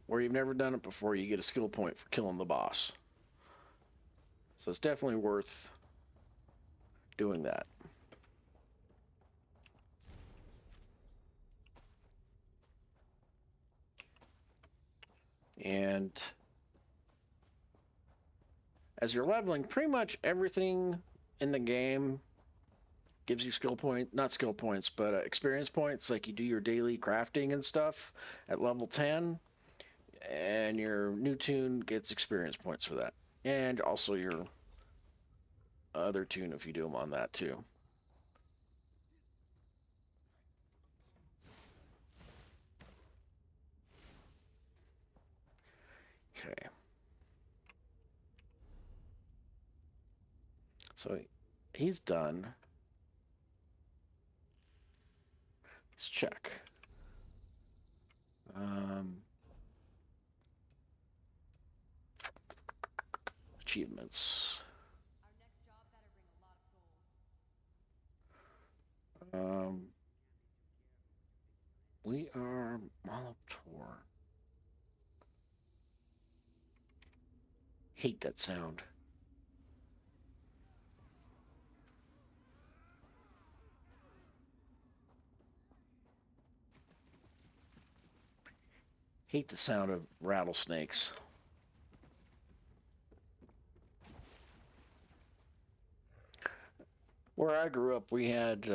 where you've never done it before, you get a skill point for killing the boss. So it's definitely worth doing that. And as you're leveling, pretty much everything in the game gives you not skill points, but experience points. Like you do your daily crafting and stuff at level 10, and your new tune gets experience points for that. And also your other tune if you do them on that too. Okay. So he's done. Let's check. Achievements. We are Molotov. Hate that sound. Hate the sound of rattlesnakes. Where I grew up, we had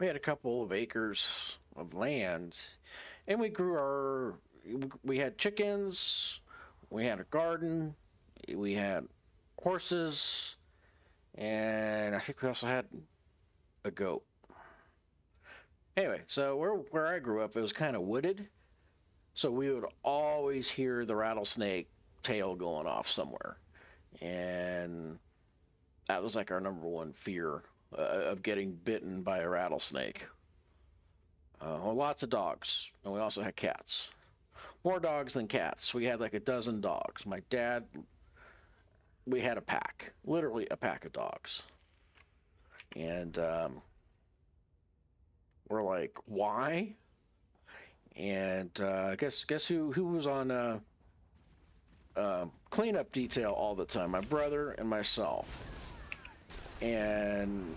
a couple of acres of land, and we had chickens, we had a garden, we had horses, and I think we also had a goat. Anyway, so where I grew up, it was kind of wooded, so we would always hear the rattlesnake tail going off somewhere, and that was like our number one fear of getting bitten by a rattlesnake. Well, lots of dogs, and we also had cats. More dogs than cats. We had like a dozen dogs. My dad, we had a pack, literally a pack of dogs. And we're like, why? And guess who was on cleanup detail all the time? My brother and myself. And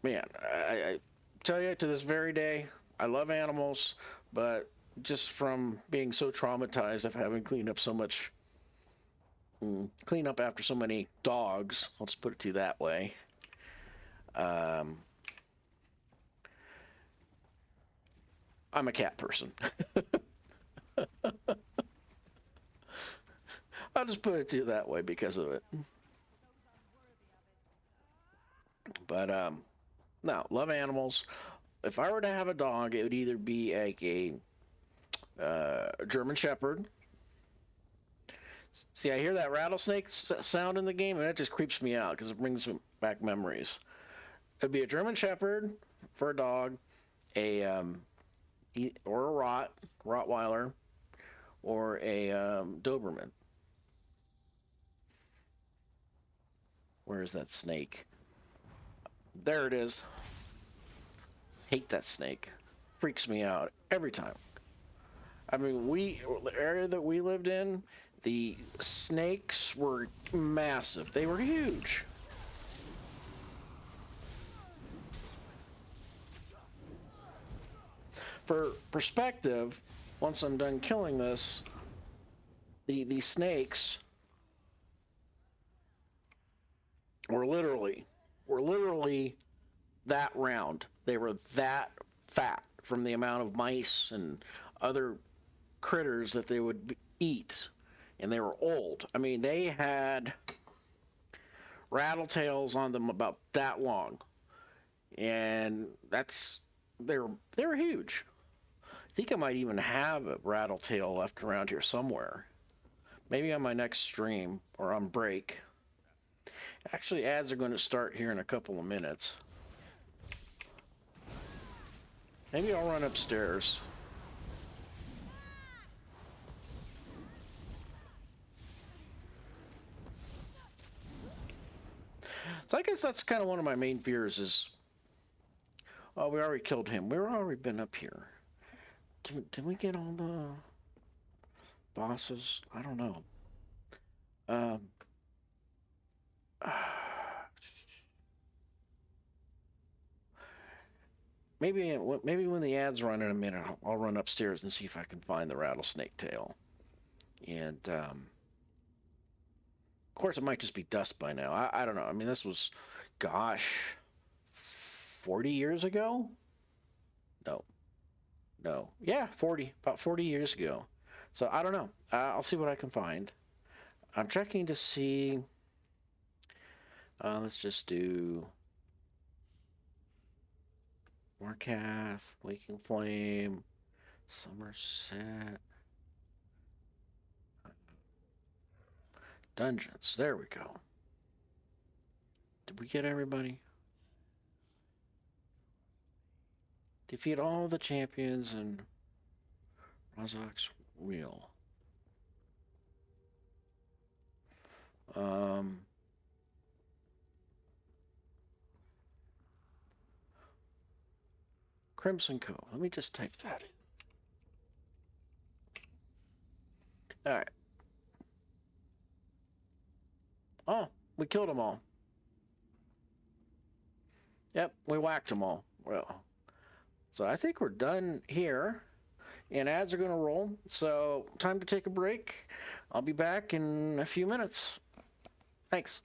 man, I tell you, to this very day, I love animals, but just from being so traumatized of having cleaned up clean up after so many dogs, I'll just put it to you that way. I'm a cat person. I'll just put it to you that way because of it. But no, love animals. If I were to have a dog, it would either be like a German Shepherd. See, I hear that rattlesnake sound in the game, and that just creeps me out because it brings back memories. It'd be a German Shepherd for a dog, or a Rottweiler, or a Doberman. Where is that snake? There it is. Hate that snake. Freaks me out every time. I mean, the area that we lived in, the snakes were massive. They were huge. For perspective, once I'm done killing this, the snakes were literally that round. They were that fat from the amount of mice and other critters that they would eat, and they were old. I mean, they had rattle tails on them about that long, and they were huge. I think I might even have a rattle tail left around here somewhere. Maybe on my next stream or on break. Actually, ads are going to start here in a couple of minutes. Maybe I'll run upstairs. So I guess that's kind of one of my main fears is, oh, we already killed him. We've already been up here. Did we get all bosses. I don't know. Um, maybe when the ads run in a minute, I'll run upstairs and see if I can find the rattlesnake tail. And of course, it might just be dust by now. I don't know. I mean, this was, gosh, 40 years ago? No, no. Yeah, 40. About 40 years ago. So I don't know. I'll see what I can find. I'm checking to see. Let's just do Warcath, Waking Flame, Somerset, Dungeons. There we go. Did we get everybody? Defeat all the champions in Razak's Wheel. Crimson Cove. Let me just type that in. All right. Oh, we killed them all. Yep, we whacked them all. Well, so I think we're done here. And ads are going to roll. So time to take a break. I'll be back in a few minutes. Thanks.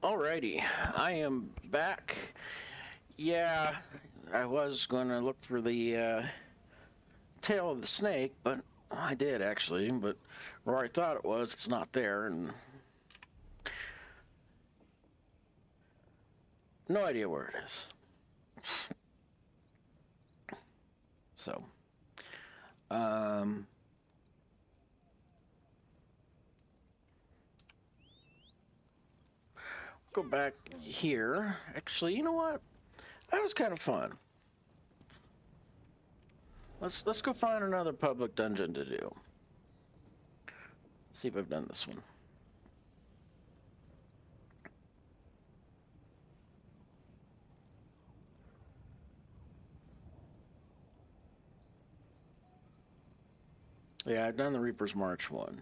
Alrighty, I am back. Yeah, I was going to look for the tail of the snake, but I did actually, but where I thought it was, it's not there, and no idea where it is. So, go back here. Actually, you know what? That was kind of fun. Let's go find another public dungeon to do. See if I've done this one. Yeah, I've done the Reaper's March one.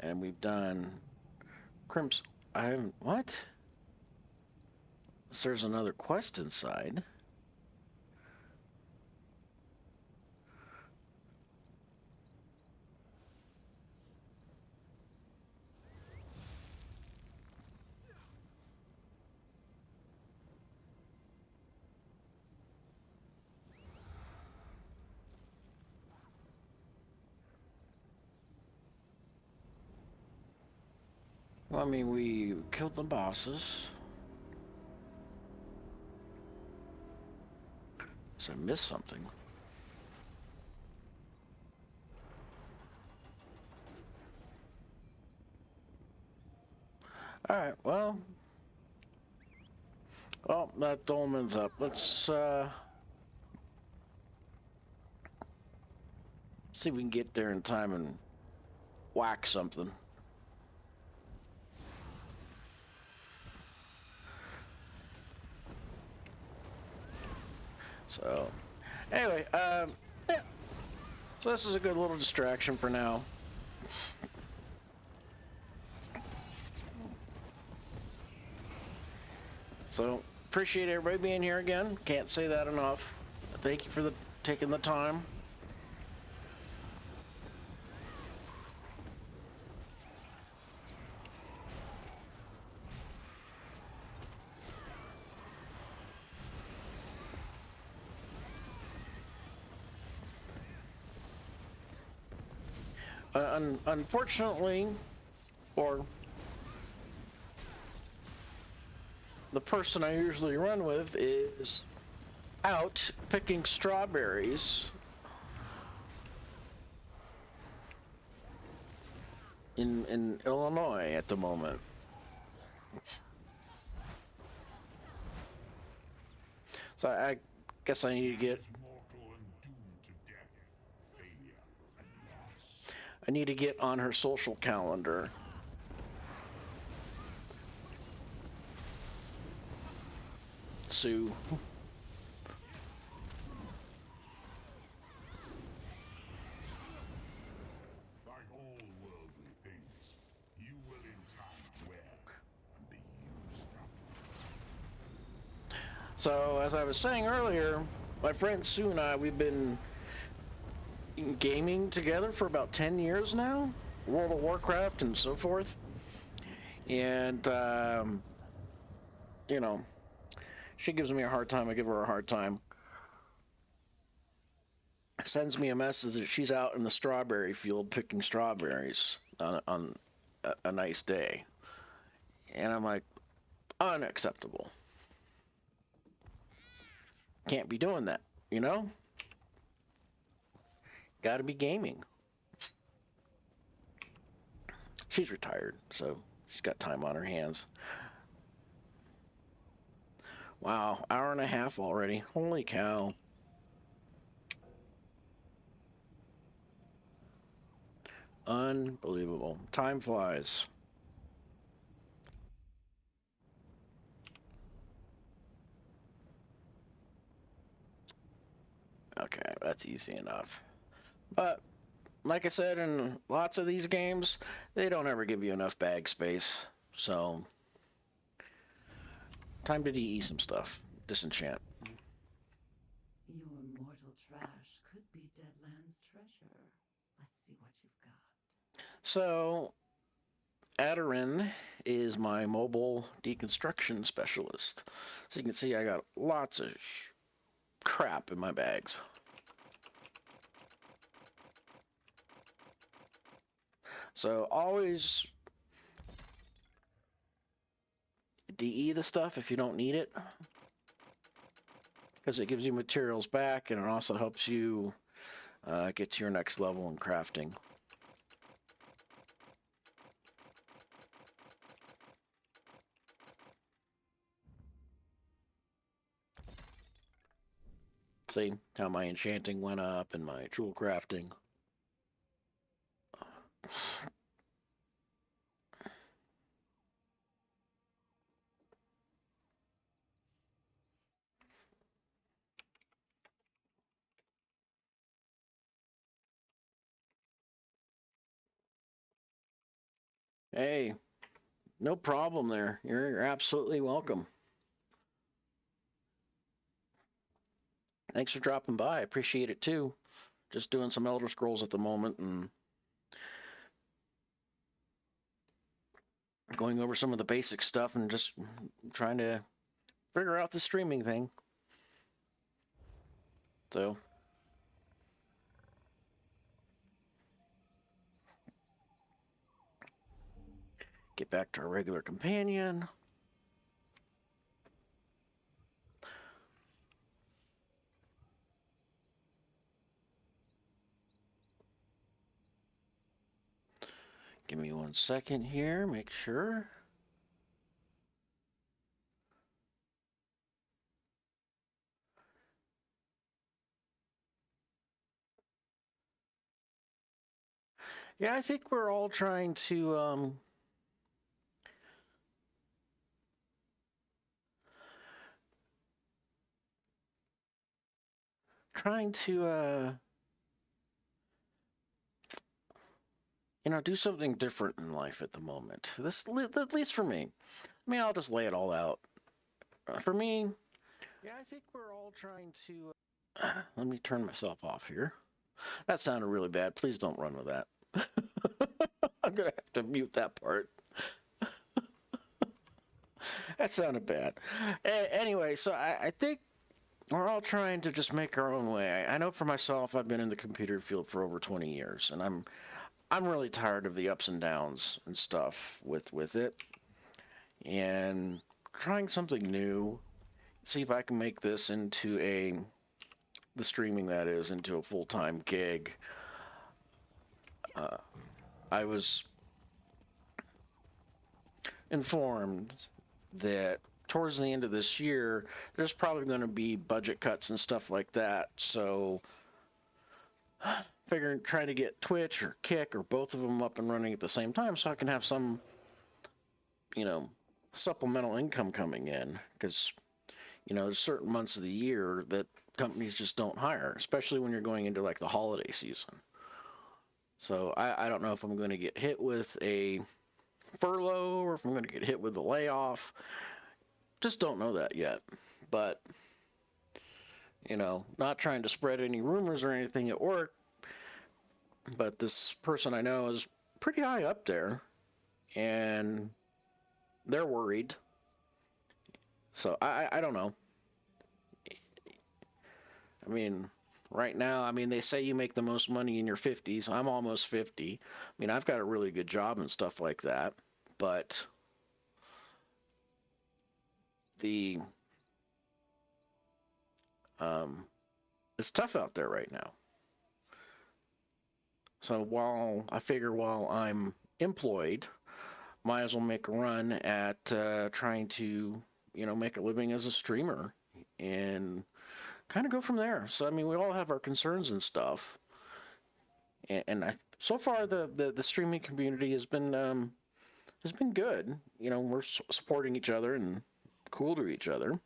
And we've done Crimson. I haven't. What? So there's another quest inside. Well, I mean, we killed the bosses. So I missed something. Alright, well, that dolmen's up. Let's, see if we can get there in time and whack something. So, anyway, yeah. So this is a good little distraction for now. So, appreciate everybody being here again. Can't say that enough. Thank you for taking the time. Unfortunately, or the person I usually run with is out picking strawberries in Illinois at the moment. So I guess I need to get Mortal and doomed to death, failure, and loss. I need to get on her social calendar. Sue. Like all worldly things, you will in time wear and be used up. So as I was saying earlier, my friend Sue and I, we've been gaming together for about 10 years now, World of Warcraft and so forth. And, you know, she gives me a hard time, I give her a hard time. Sends me a message that she's out in the strawberry field picking strawberries on a nice day. And I'm like, unacceptable. Can't be doing that, you know? Gotta be gaming. She's retired, so she's got time on her hands. Wow, hour and a half already. Holy cow. Unbelievable. Time flies. Okay, that's easy enough. But, like I said, in lots of these games, they don't ever give you enough bag space. So, time to DE some stuff. Disenchant. Your mortal trash could be Deadland's treasure. Let's see what you've got. So, Adarin is my mobile deconstruction specialist. So you can see I got lots of crap in my bags. So always DE the stuff if you don't need it, because it gives you materials back and it also helps you get to your next level in crafting. See how my enchanting went up and my tool crafting. Hey, no problem there. You're absolutely welcome. Thanks for dropping by. I appreciate it too. Just doing some Elder Scrolls at the moment and going over some of the basic stuff and just trying to figure out the streaming thing. So, get back to our regular companion. Give me 1 second here, make sure. Yeah, I think we're all trying to do something different in life at the moment. This, at least for me. I mean, I'll just lay it all out. For me, yeah, I think we're all trying to. Let me turn myself off here. That sounded really bad. Please don't run with that. I'm gonna have to mute that part. That sounded bad. Anyway, so I think we're all trying to just make our own way. I know for myself, I've been in the computer field for over 20 years, and I'm really tired of the ups and downs and stuff with it, and trying something new. See if I can make this into the streaming that is into a full-time gig. I was informed that towards the end of this year, there's probably going to be budget cuts and stuff like that. So, figuring trying to get Twitch or Kick or both of them up and running at the same time, so I can have some, supplemental income coming in. Because, there's certain months of the year that companies just don't hire, especially when you're going into like the holiday season. So I don't know if I'm going to get hit with a furlough or if I'm going to get hit with a layoff. Just don't know that yet. But, not trying to spread any rumors or anything at work, but this person I know is pretty high up there, and they're worried. So I don't know. I mean, right now, they say you make the most money in your 50s. I'm almost 50. I've got a really good job and stuff like that, but it's tough out there right now. So while I'm employed, might as well make a run at trying to, make a living as a streamer and kind of go from there. So, we all have our concerns and stuff. And so far, the streaming community has been good. We're supporting each other and cool to each other.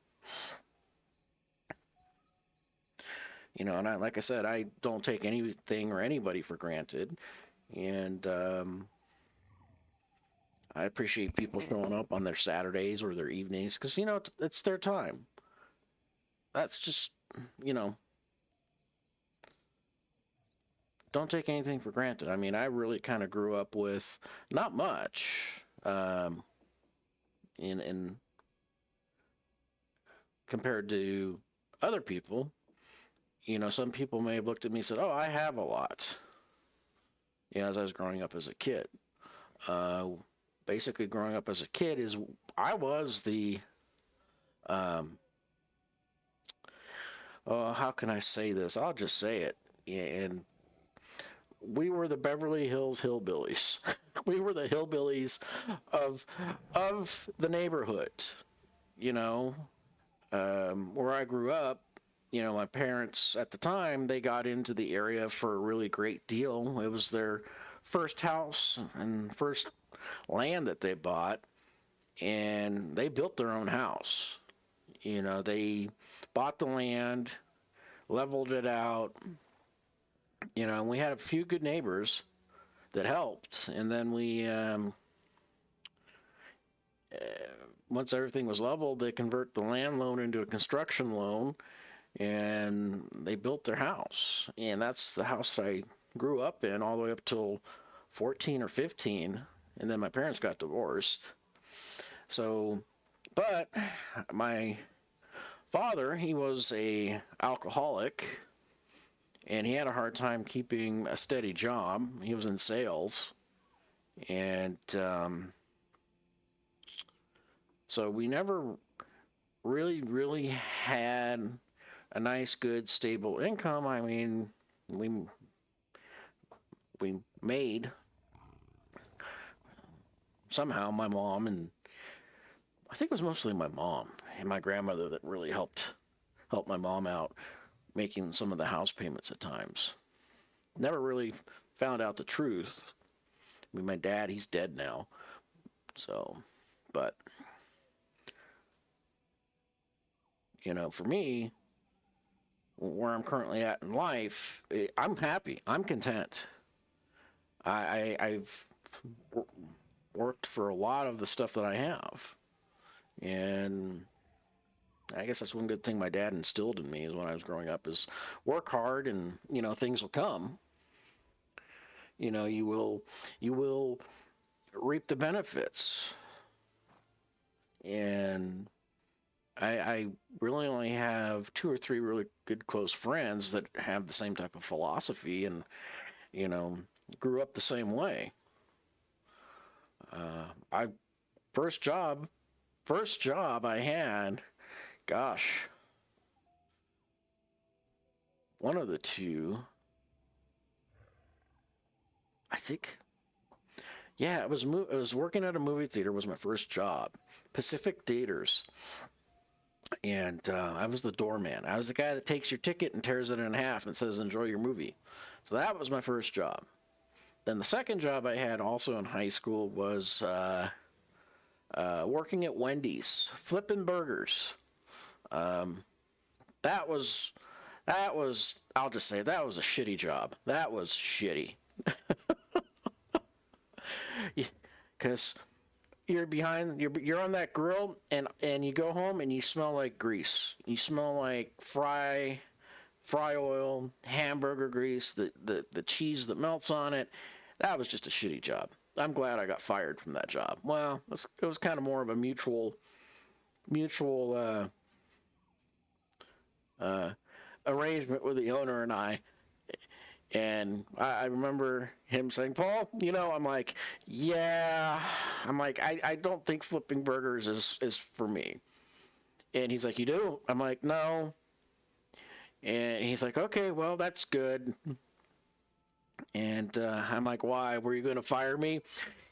And like I said, I don't take anything or anybody for granted. And I appreciate people showing up on their Saturdays or their evenings because, it's their time. That's just, don't take anything for granted. I really kind of grew up with not much. in compared to other people. Some people may have looked at me and said, "Oh, I have a lot." As I was growing up as a kid. Basically, growing up as a kid I was the how can I say this? I'll just say it. And we were the Beverly Hills hillbillies. We were the hillbillies of the neighborhood. Where I grew up, my parents at the time, they got into the area for a really great deal. It was their first house and first land that they bought, and they built their own house. They bought the land, leveled it out, and we had a few good neighbors that helped. And then once everything was leveled, they convert the land loan into a construction loan, and they built their house. And that's the house I grew up in all the way up till 14 or 15. And then my parents got divorced. So, but my father, he was a alcoholic, and he had a hard time keeping a steady job. He was in sales. And so we never really had a nice, good, stable income. I mean, we made somehow. My mom, and I think it was mostly my mom and my grandmother that really helped my mom out making some of the house payments at times. Never really found out the truth. I mean, my dad, he's dead now. So, but for me, where I'm currently at in life, I'm happy. I'm content. I've worked for a lot of the stuff that I have. And I guess that's one good thing my dad instilled in me is when I was growing up is work hard and, things will come. You will reap the benefits. And I really only have 2 or 3 really good close friends that have the same type of philosophy and, grew up the same way. First job I had, gosh, one of the two, I think, yeah, it was working at a movie theater was my first job, Pacific Theaters. And I was the doorman. I was the guy that takes your ticket and tears it in half and says, "Enjoy your movie." So that was my first job. Then the second job I had also in high school was working at Wendy's, flipping burgers. That was, I'll just say, that was a shitty job. That was shitty. Because you're on that grill, and you go home and you smell like grease. You smell like fry oil, hamburger grease, the cheese that melts on it. That was just a shitty job. I'm glad I got fired from that job. Well, it was kind of more of a mutual arrangement with the owner and I. And I remember him saying, "Paul, I'm like, yeah." I'm like, I don't think flipping burgers is for me. And he's like, "You do?" I'm like, "No." And he's like, "Okay, well, that's good." And I'm like, "Why? Were you going to fire me?"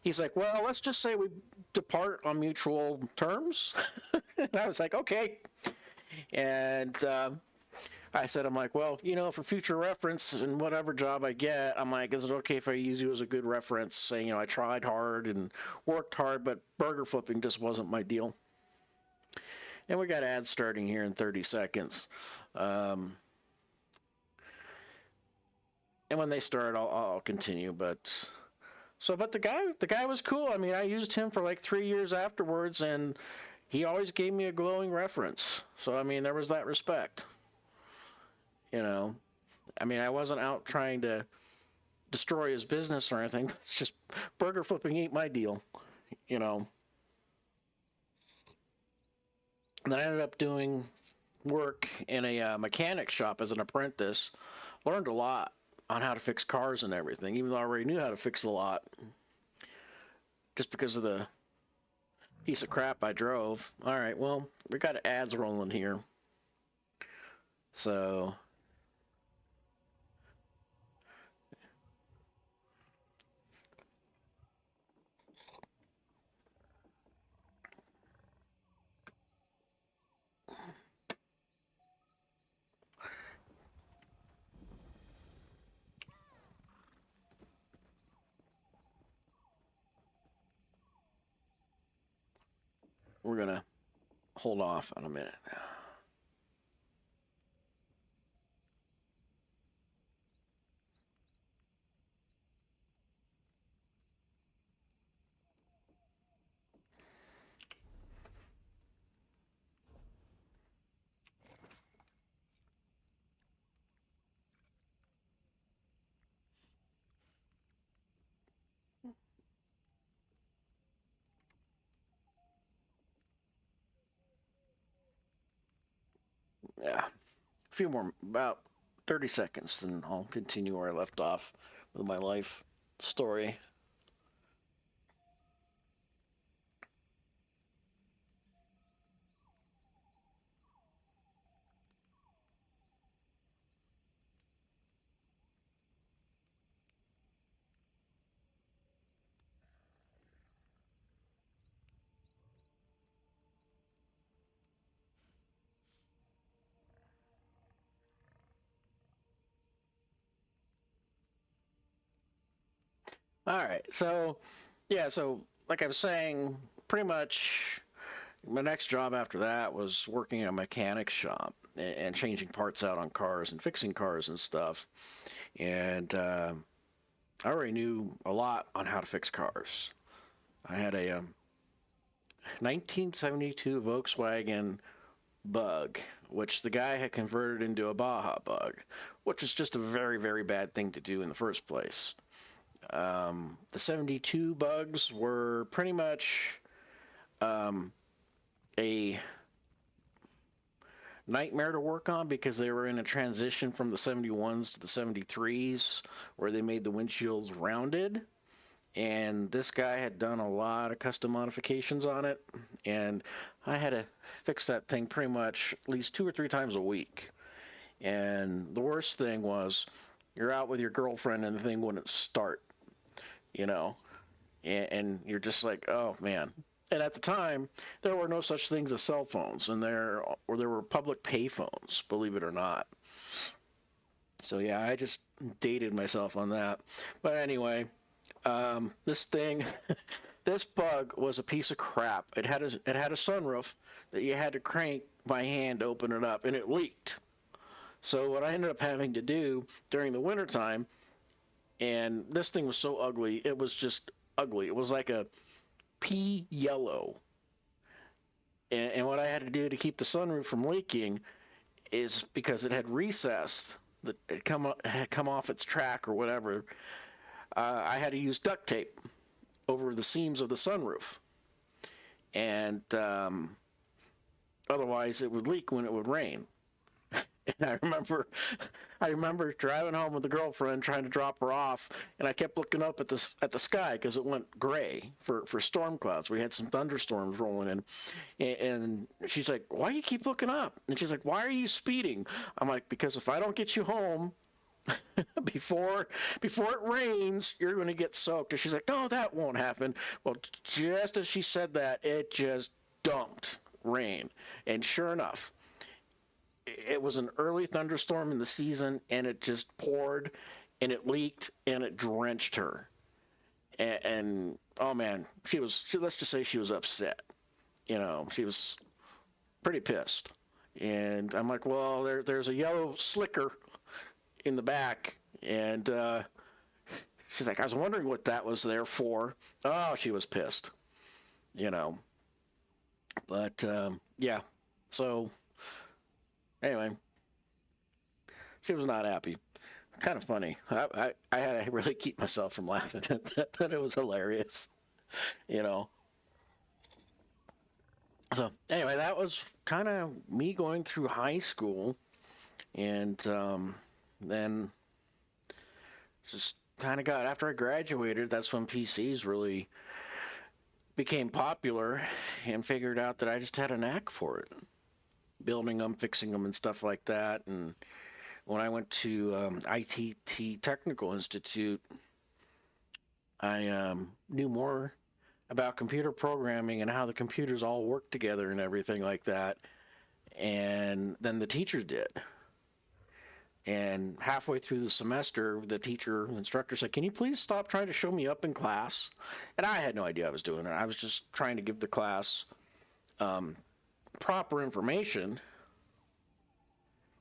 He's like, "Well, let's just say we depart on mutual terms." And I was like, "Okay." And I said, I'm like, "Well, for future reference and whatever job I get," I'm like, "Is it okay if I use you as a good reference, saying, I tried hard and worked hard, but burger flipping just wasn't my deal." And we got ads starting here in 30 seconds. And when they start, I'll continue. But the guy was cool. I mean, I used him for like 3 years afterwards, and he always gave me a glowing reference. So, I mean, there was that respect. I mean, I wasn't out trying to destroy his business or anything. It's just burger flipping ain't my deal. you know. And then I ended up doing work in a mechanic shop as an apprentice. Learned a lot on how to fix cars and everything, even though I already knew how to fix a lot, just because of the piece of crap I drove. All right, well, we got ads rolling here. So, we're going to hold off on a minute. Yeah, a few more, about 30 seconds, then I'll continue where I left off with my life story. All right, so yeah, so like I was saying, pretty much my next job after that was working in a mechanic shop and changing parts out on cars and fixing cars and stuff. And I already knew a lot on how to fix cars. I had a 1972 Volkswagen Bug, which the guy had converted into a Baja Bug, which is just a very, very bad thing to do in the first place. The 72 Bugs were pretty much a nightmare to work on because they were in a transition from the 71s to the 73s where they made the windshields rounded. And this guy had done a lot of custom modifications on it, and I had to fix that thing pretty much at least 2 or 3 times a week. And the worst thing was you're out with your girlfriend and the thing wouldn't start, you know, and you're just like, oh man. And at the time, there were no such things as cell phones, and there were public pay phones, believe it or not. So yeah, I just dated myself on that. But anyway, this thing, this bug was a piece of crap. It had a sunroof that you had to crank by hand to open it up, and it leaked. So what I ended up having to do during the wintertime, and this thing was so ugly, it was just ugly. It was like a pea yellow. And what I had to do to keep the sunroof from leaking is because it had recessed, it had come off its track or whatever. I had to use duct tape over the seams of the sunroof, and otherwise it would leak when it would rain. And I remember driving home with the girlfriend, trying to drop her off, and I kept looking up at the sky because it went gray for storm clouds. We had some thunderstorms rolling in, and she's like, "Why do you keep looking up?" And she's like, "Why are you speeding?" I'm like, "Because if I don't get you home before it rains, you're going to get soaked." And she's like, "No, that won't happen." Well, just as she said that, it just dumped rain, and sure enough, it was an early thunderstorm in the season, and it just poured, and it leaked, and it drenched her. And oh man, let's just say she was upset. You know, she was pretty pissed. And I'm like, well, there's a yellow slicker in the back, and she's like, I was wondering what that was there for. Oh, she was pissed. You know. But yeah, so. Anyway, she was not happy. Kind of funny. I had to really keep myself from laughing at that, but it was hilarious, you know. So anyway, that was kind of me going through high school, and then just kind of got after I graduated. That's when PCs really became popular, and figured out that I just had a knack for it, building them, fixing them, and stuff like that. And when I went to ITT Technical Institute, I knew more about computer programming and how the computers all work together and everything like that, and than the teachers did. And halfway through the semester, the instructor said, "Can you please stop trying to show me up in class?" And I had no idea I was doing it. I was just trying to give the class proper information.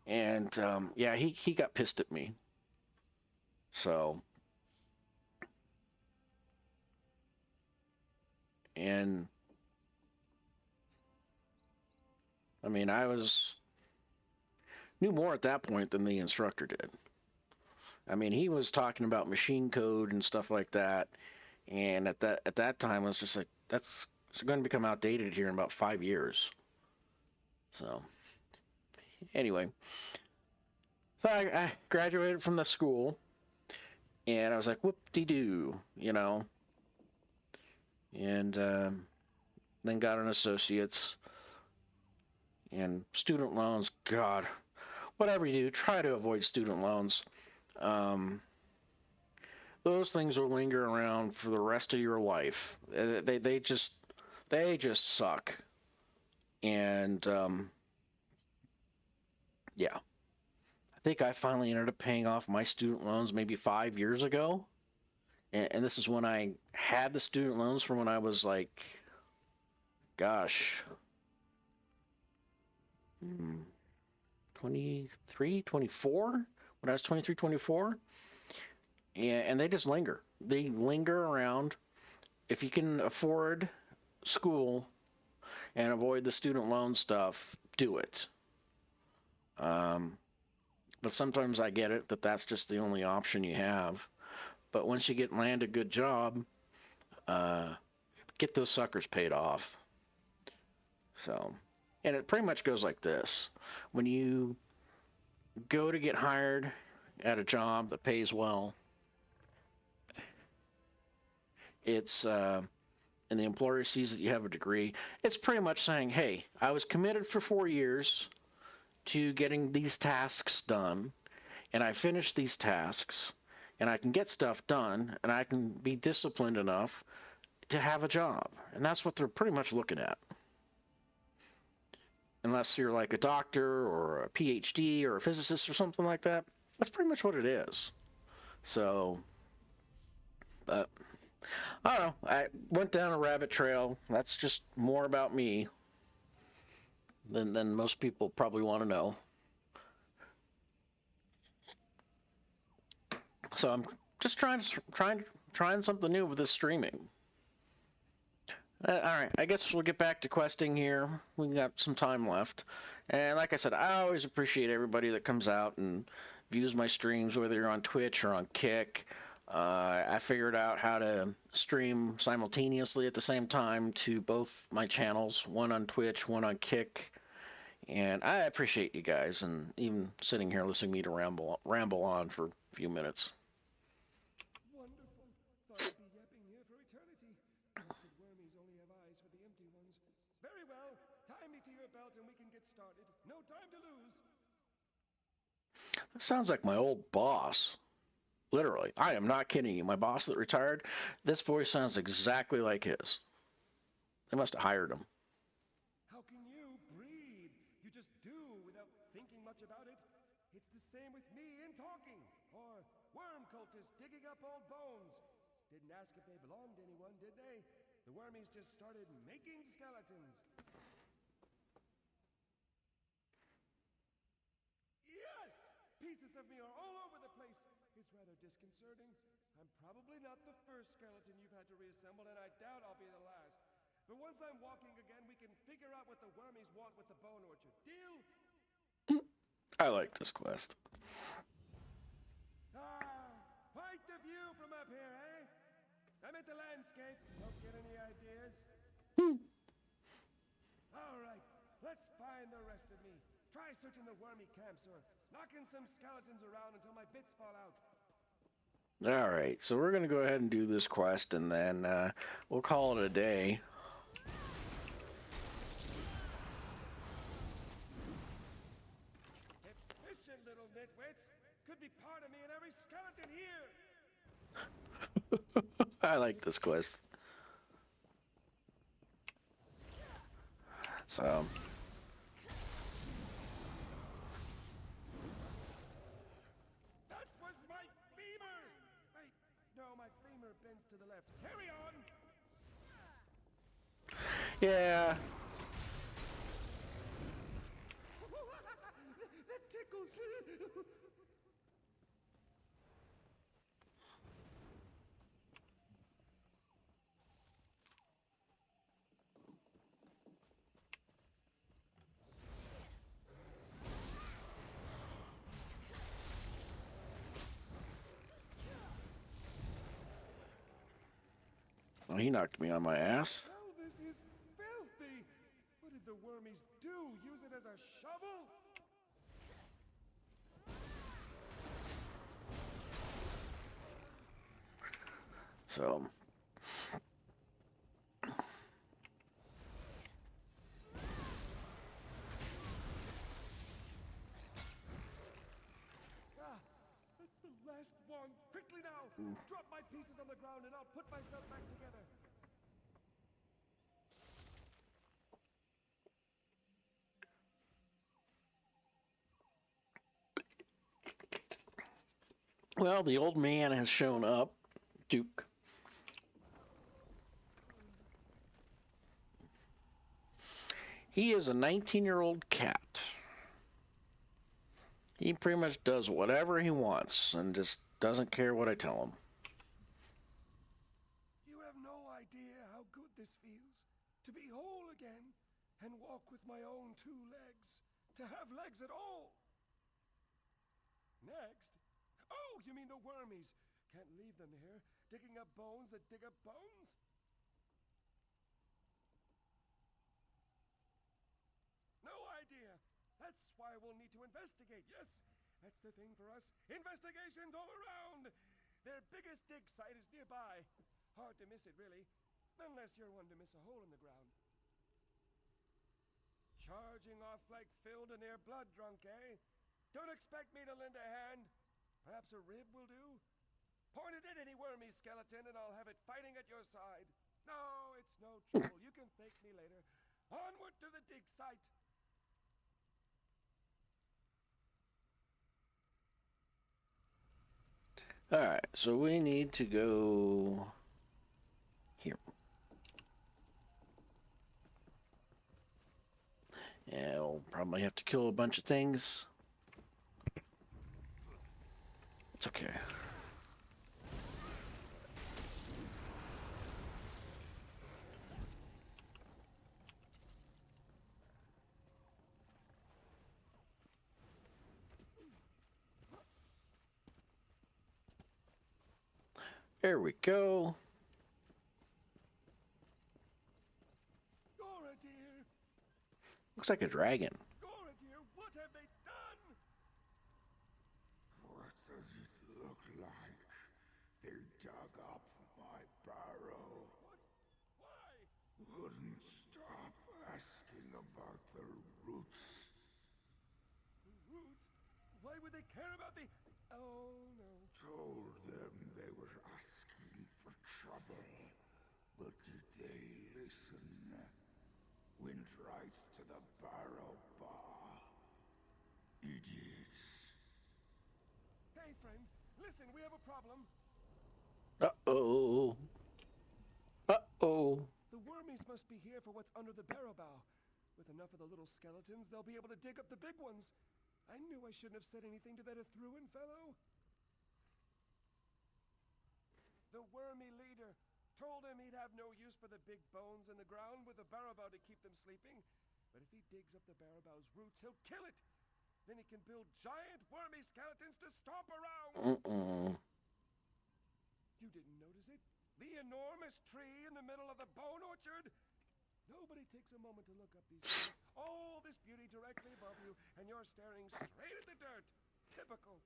And yeah, he got pissed at me. So, and I mean, knew more at that point than the instructor did. I mean, he was talking about machine code and stuff like that, and at that time, I was just like, that's going to become outdated here in about 5 years. So, anyway, so I graduated from the school, and I was like, whoop-de-doo, you know, and then got an associate's. And student loans, God, whatever you do, try to avoid student loans. Those things will linger around for the rest of your life. They just suck. And yeah, I think I finally ended up paying off my student loans maybe 5 years ago. And this is when I had the student loans from when I was like, gosh, 23, 24? When I was 23, 24? And they just linger. They linger around. If you can afford school and avoid the student loan stuff, do it. But sometimes I get it that that's just the only option you have. But once you land a good job, get those suckers paid off. So, and it pretty much goes like this. When you go to get hired at a job that pays well, it's and the employer sees that you have a degree, it's pretty much saying, hey, I was committed for 4 years to getting these tasks done, and I finished these tasks, and I can get stuff done, and I can be disciplined enough to have a job. And that's what they're pretty much looking at. Unless you're like a doctor or a PhD or a physicist or something like that, that's pretty much what it is. So, but I don't know. I went down a rabbit trail. That's just more about me than most people probably want to know. So I'm just trying something new with this streaming. All right, I guess we'll get back to questing here. We got some time left. And like I said, I always appreciate everybody that comes out and views my streams, whether you're on Twitch or on Kick. I figured out how to stream simultaneously at the same time to both my channels, one on Twitch, one on Kick. And I appreciate you guys, and even sitting here listening to me to ramble on for a few minutes. Wonderful. Thought I'd be yapping here for eternity. Blasted wormies only have eyes for the empty ones. Very well. Tie me to your belt and we can get started. No time to lose. That sounds like my old boss. Literally. I am not kidding you. My boss that retired, this voice sounds exactly like his. They must have hired him. How can you breathe? You just do without thinking much about it. It's the same with me in talking. Or worm cultists digging up old bones. Didn't ask if they belonged to anyone, did they? The wormies just started making skeletons. Yes! Pieces of me are all over the place. It's rather disconcerting. I'm probably not the first skeleton you've had to reassemble, and I doubt I'll be the last. But once I'm walking again, we can figure out what the wormies want with the bone orchard. Deal? I like this quest. Quite the view from up here, eh? I'm at the landscape. Don't get any ideas? Let's find the rest of me. Try searching the wormy camps or knocking some skeletons around until my bits fall out. All right, so we're gonna go ahead and do this quest, and then we'll call it a day. Efficient little nitwits. Could be part of me in every skeleton here. I like this quest. So. That was my femur! Wait, no, my femur bends to the left. Carry on! Yeah. That tickles! Well, he knocked me on my ass. Well, this is filthy! What did the wormies do? Use it as a shovel? So. Ah, that's the last one. Quickly now! Drop my pieces on the ground and I'll put myself back together. Well, the old man has shown up, Duke. He is a 19-year-old cat. He pretty much does whatever he wants and just doesn't care what I tell him. You have no idea how good this feels. To be whole again and walk with my own two legs. To have legs at all. Next? Oh, you mean the wormies. Can't leave them here, digging up bones that dig up bones? No idea. That's why we'll need to investigate, yes? That's the thing for us. Investigations all around. Their biggest dig site is nearby. Hard to miss it, really. Unless you're one to miss a hole in the ground. Charging off like filled and near blood drunk, eh? Don't expect me to lend a hand. Perhaps a rib will do? Point it at any wormy skeleton and I'll have it fighting at your side. No, it's no trouble. You can thank me later. Onward to the dig site. Alright, so we need to go here. And we'll probably have to kill a bunch of things. It's okay. There we go. Gora, dear. Looks like a dragon. Gora, dear, what have they done? What does it look like? They dug up my barrow. What? Why? Wouldn't stop asking about the roots. The roots? Why would they care about the... Oh, no. Told them they were asking for trouble. But did they listen? Went right to the barrow bar. Idiots. Hey, friend, listen, we have a problem. Uh-oh. Uh-oh. The wormies must be here for what's under the barrow bow. With enough of the little skeletons, they'll be able to dig up the big ones. I knew I shouldn't have said anything to that Athruan fellow. The wormy leader told him he'd have no use for the big bones in the ground with the barrow bow to keep them sleeping. But if he digs up the barrow bow's roots, he'll kill it. Then he can build giant wormy skeletons to stomp around. You didn't notice it? The enormous tree in the middle of the bone orchard? Nobody takes a moment to look up these days. All this beauty directly above you, and you're staring straight at the dirt. Typical.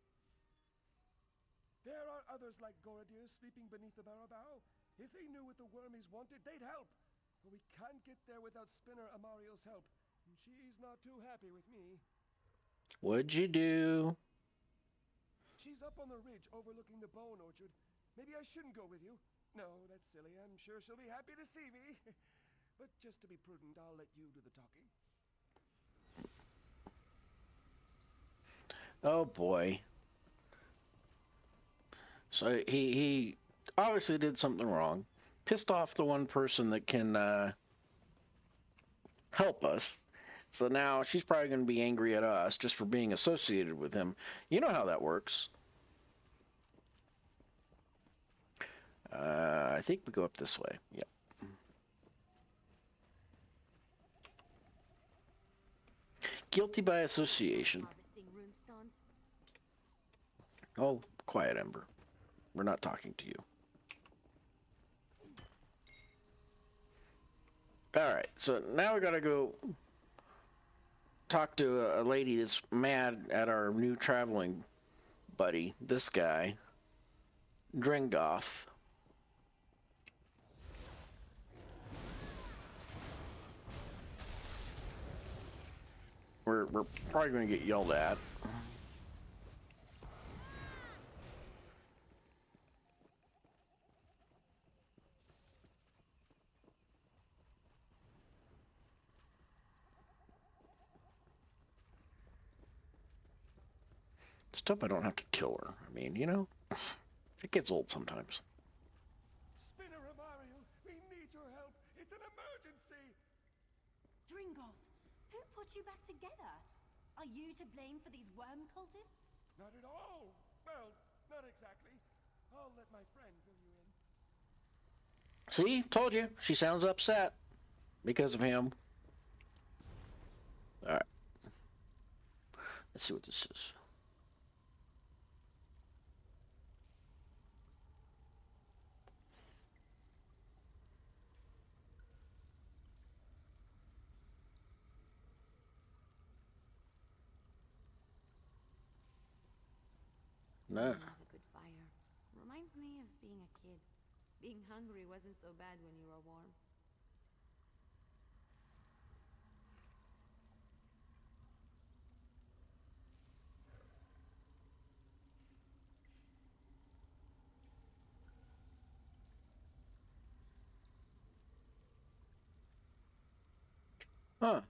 There are others like Goradir sleeping beneath the Barabao. If they knew what the wormies wanted, they'd help. But we can't get there without Spinner Amariel's help. And she's not too happy with me. What'd you do? She's up on the ridge overlooking the bone orchard. Maybe I shouldn't go with you. No, that's silly. I'm sure she'll be happy to see me. But just to be prudent, I'll let you do the talking. Oh boy. So he obviously did something wrong. Pissed off the one person that can help us. So now she's probably going to be angry at us just for being associated with him. You know how that works. I think we go up this way. Yep. Guilty by association. Oh, quiet, Ember. We're not talking to you. Alright, so now we gotta go talk to a lady that's mad at our new traveling buddy. This guy. Drengoth. We're probably going to get yelled at. Stuff I don't have to kill her. I mean, you know, it gets old sometimes. Spinner Amariel, we need your help. It's an emergency. Dringoth, who put you back together? Are you to blame for these worm cultists? Not at all. Well, not exactly. I'll let my friend fill you in. See? Told you. She sounds upset because of him. Alright. Let's see what this is. No. Have a good fire. Reminds me of being a kid. Being hungry wasn't so bad when you were warm. Huh.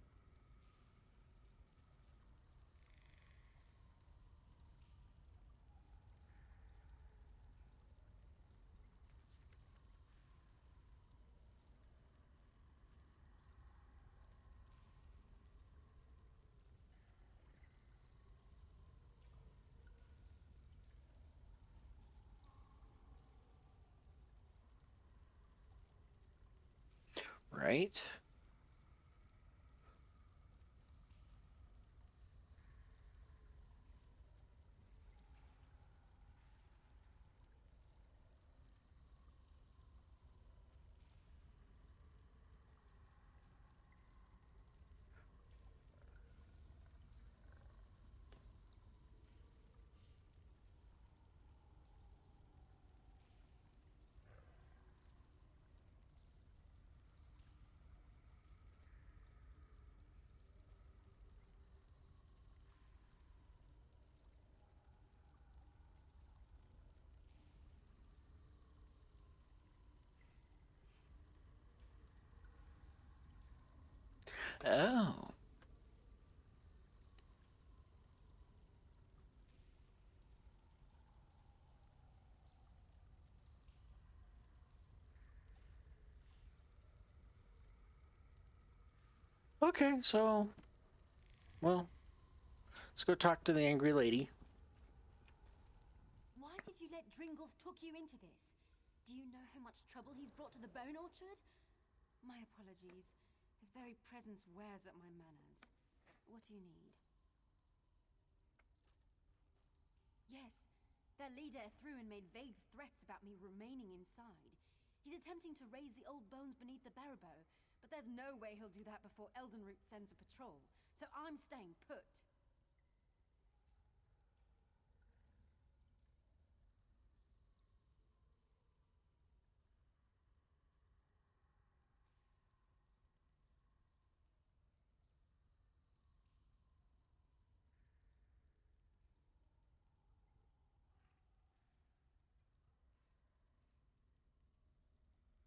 Right? Oh. Okay, so, well, let's go talk to the angry lady. Why did you let Dringolf talk you into this? Do you know how much trouble he's brought to the bone orchard? My apologies. His very presence wears at my manners. What do you need? Yes, their leader threw and made vague threats about me remaining inside. He's attempting to raise the old bones beneath the Barabo, But there's no way he'll do that before Eldenroot sends a patrol, so I'm staying put.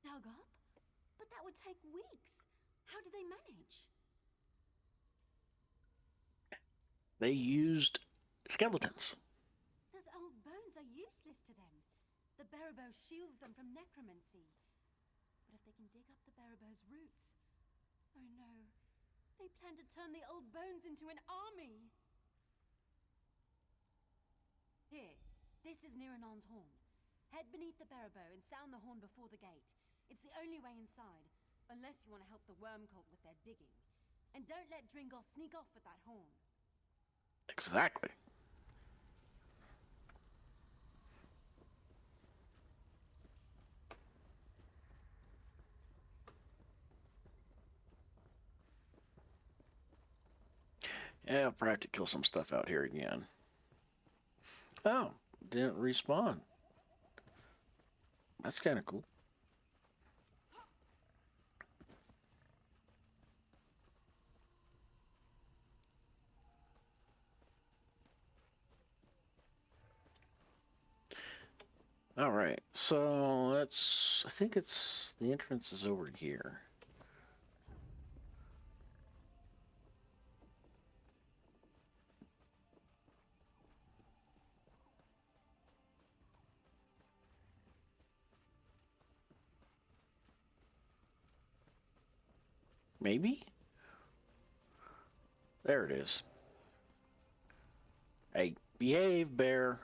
Dug up? But that would take weeks. How do they manage? They used skeletons. Those old bones are useless to them. The Barrow shields them from necromancy. But if they can dig up the Barrow's roots... Oh no. They plan to turn the old bones into an army. Here. This is Niranon's horn. Head beneath the Barrow and sound the horn before the gate. It's the only way inside, unless you want to help the worm cult with their digging. And don't let Dringoth sneak off with that horn. Exactly. Yeah, I'll probably have to kill some stuff out here again. Oh, didn't respawn. That's kind of cool. All right, so let's. I think it's the entrance is over here. Maybe? There it is. Hey, behave, bear.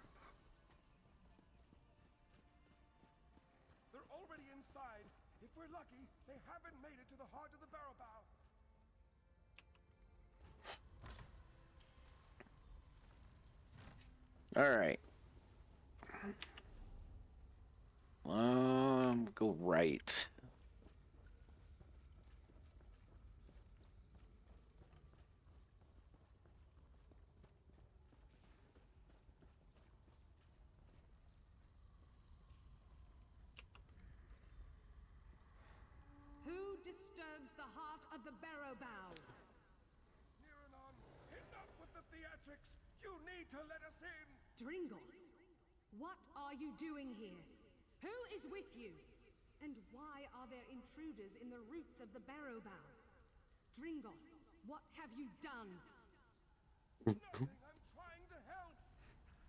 They're already inside. If we're lucky, they haven't made it to the heart of the Barrow Bow. All right. Go right. Who disturbs the heart of the Barrow Bow? Niranon, enough with the theatrics. You need to let us in. Dringoth, what are you doing here? Who is with you? And why are there intruders in the roots of the Barrow Bow? Dringoth, what have you done? Nothing. I'm trying to help.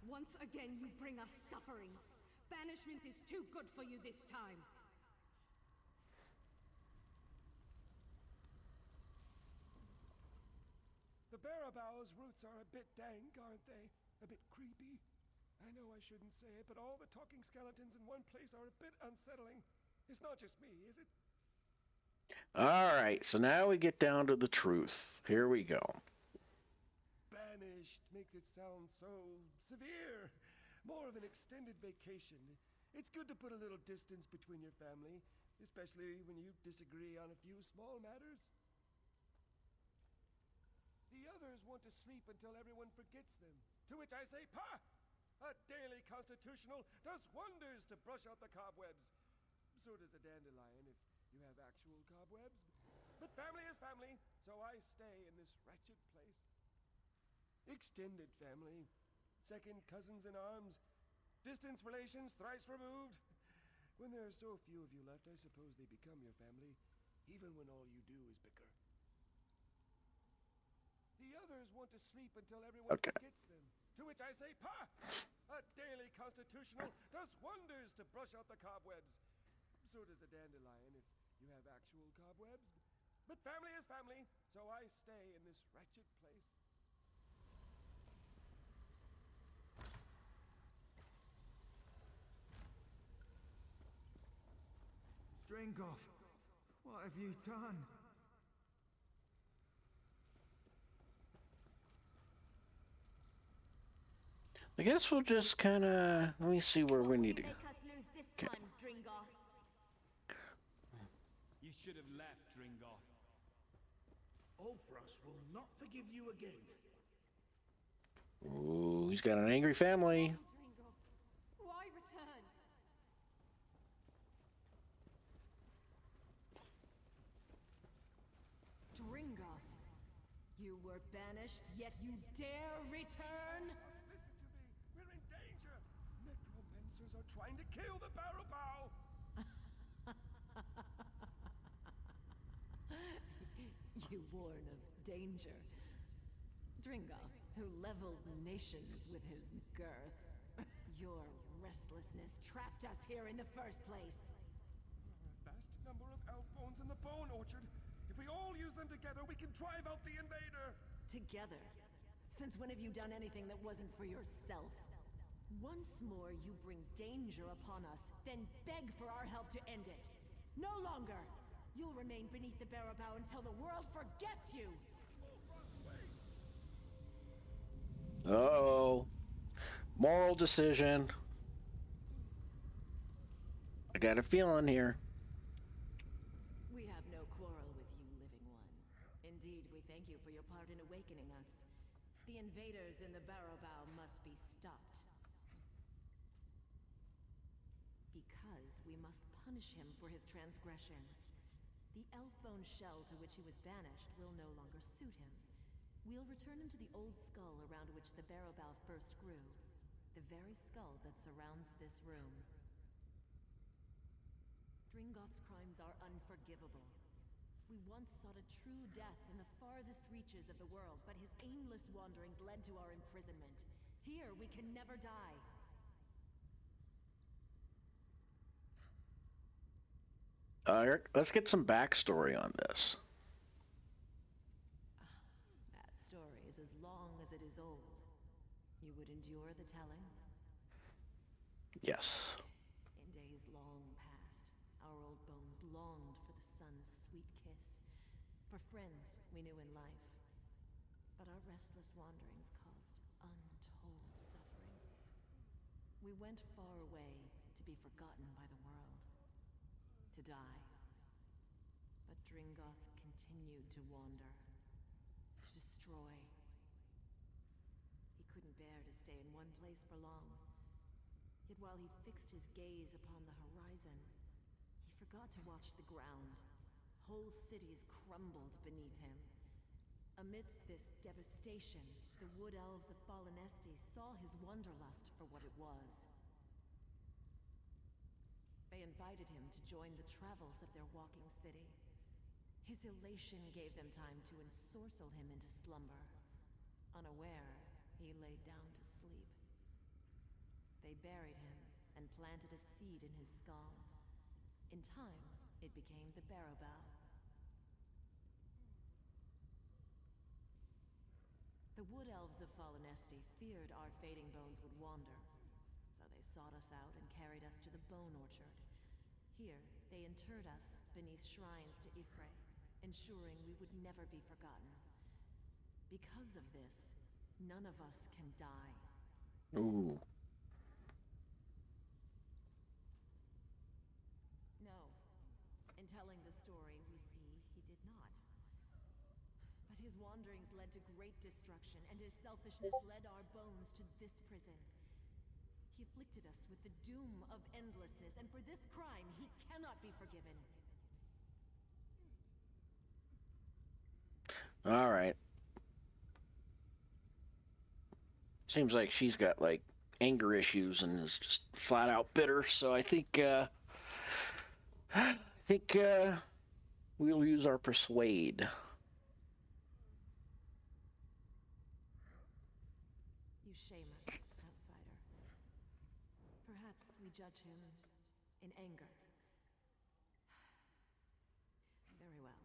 Once again you bring us suffering. Banishment is too good for you this time. The Barrow Bow's roots are a bit dank, aren't they? A bit creepy. I know I shouldn't say it, but all the talking skeletons in one place are a bit unsettling. It's not just me, is it? All right, so now we get down to the truth. Here we go. Banished makes it sound so severe. More of an extended vacation. It's good to put a little distance between your family, especially when you disagree on a few small matters. The others want to sleep until everyone forgets them. To which I say, "Pah! A daily constitutional does wonders to brush out the cobwebs." So does a dandelion if you have actual cobwebs. But family is family, so I stay in this wretched place. Extended family. Second cousins in arms. Distance relations thrice removed. When there are so few of you left, I suppose they become your family, even when all you do is bicker. The others want to sleep until everyone forgets them. To which I say, "Pah! A daily constitutional does wonders to brush out the cobwebs." So does a dandelion if you have actual cobwebs. But family is family, so I stay in this wretched place. Dringoff, what have you done? I guess we'll just kind of let me see where we need to go. Make us lose this time, Dringoth. You should have left, Dringoth. Ulfrost will not forgive you again. Ooh, he's got an angry family. Why return? Dringoth, you were banished, yet you dare return? Listen to me. We're in danger. Necromancers are trying to kill the Barrow Bow. You warn of danger. Dringoth, who leveled nations with his girth. Your restlessness trapped us here in the first place. There are a vast number of elf bones in the bone orchard. If we all use them together, we can drive out the invader. Together? Since when have you done anything that wasn't for yourself? Once more you bring danger upon us, then beg for our help to end it. No longer! You'll remain beneath the Barrow Bow until the world forgets you! Uh-oh. Moral decision. I got a feeling here. We have no quarrel with you, Living One. Indeed, we thank you for your part in awakening us. The invaders in the Barrow Bow must be stopped. Because we must punish him for his transgressions. The elf-bone shell to which he was banished will no longer suit him. We'll return him to the old skull around which the Barrow Bow first grew. The very skull that surrounds this room. Dringoth's crimes are unforgivable. We once sought a true death in the farthest reaches of the world, but his aimless wanderings led to our imprisonment. Here, we can never die. Let's get some backstory on this. That story is as long as it is old. You would endure the telling? Yes. In days long past, our old bones longed for the sun's sweet kiss, for friends we knew in life. But our restless wanderings caused untold suffering. We went far away to be forgotten by the world, to die. But Dringoth continued to wander, to destroy. He couldn't bear to stay in one place for long. Yet while he fixed his gaze upon the horizon, he forgot to watch the ground. Whole cities crumbled beneath him. Amidst this devastation, the wood elves of Fallen Estes saw his wanderlust for what it was. They invited him to join the travels of their walking city. His elation gave them time to ensorcel him into slumber. Unaware, he laid down to sleep. They buried him and planted a seed in his skull. In time, it became the Barrow Bow. The wood elves of Fallen Estes feared our fading bones would wander, so they sought us out and carried us to the Bone Orchard. Here, they interred us beneath shrines to Ifre, ensuring we would never be forgotten. Because of this, none of us can die. Ooh. No. In telling the story, we see he did not. But his wanderings led to great destruction, and his selfishness led our bones to this prison. He afflicted us with the doom of endlessness, and for this crime, he cannot be forgiven. All right. Seems like she's got like anger issues and is just flat out bitter. So I think we'll use our persuade. You shame us, outsider. Perhaps we judge him in anger. Very well.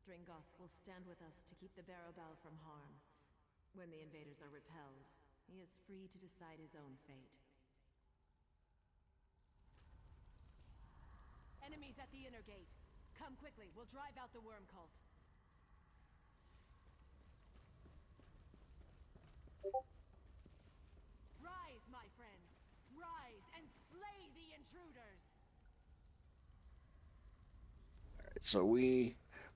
Dringoth will stand with us to keep the Barrow Bow from harm. When the invaders are repelled, he is free to decide his own fate. Enemies at the inner gate. Come quickly, we'll drive out the worm cult. Rise, my friends! Rise and slay the intruders! so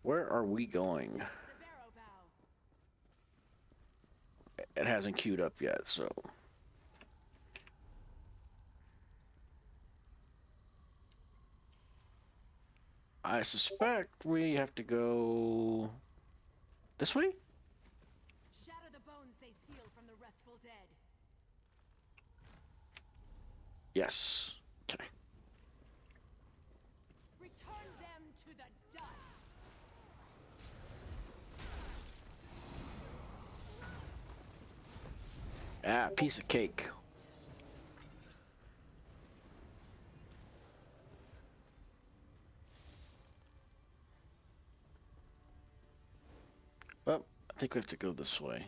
where are we going? It hasn't queued up yet, so. I suspect we have to go this way? Shatter the bones they steal from the restful dead. Yes. Okay. Return them to the dust. Ah, piece of cake. Well, I think we have to go this way.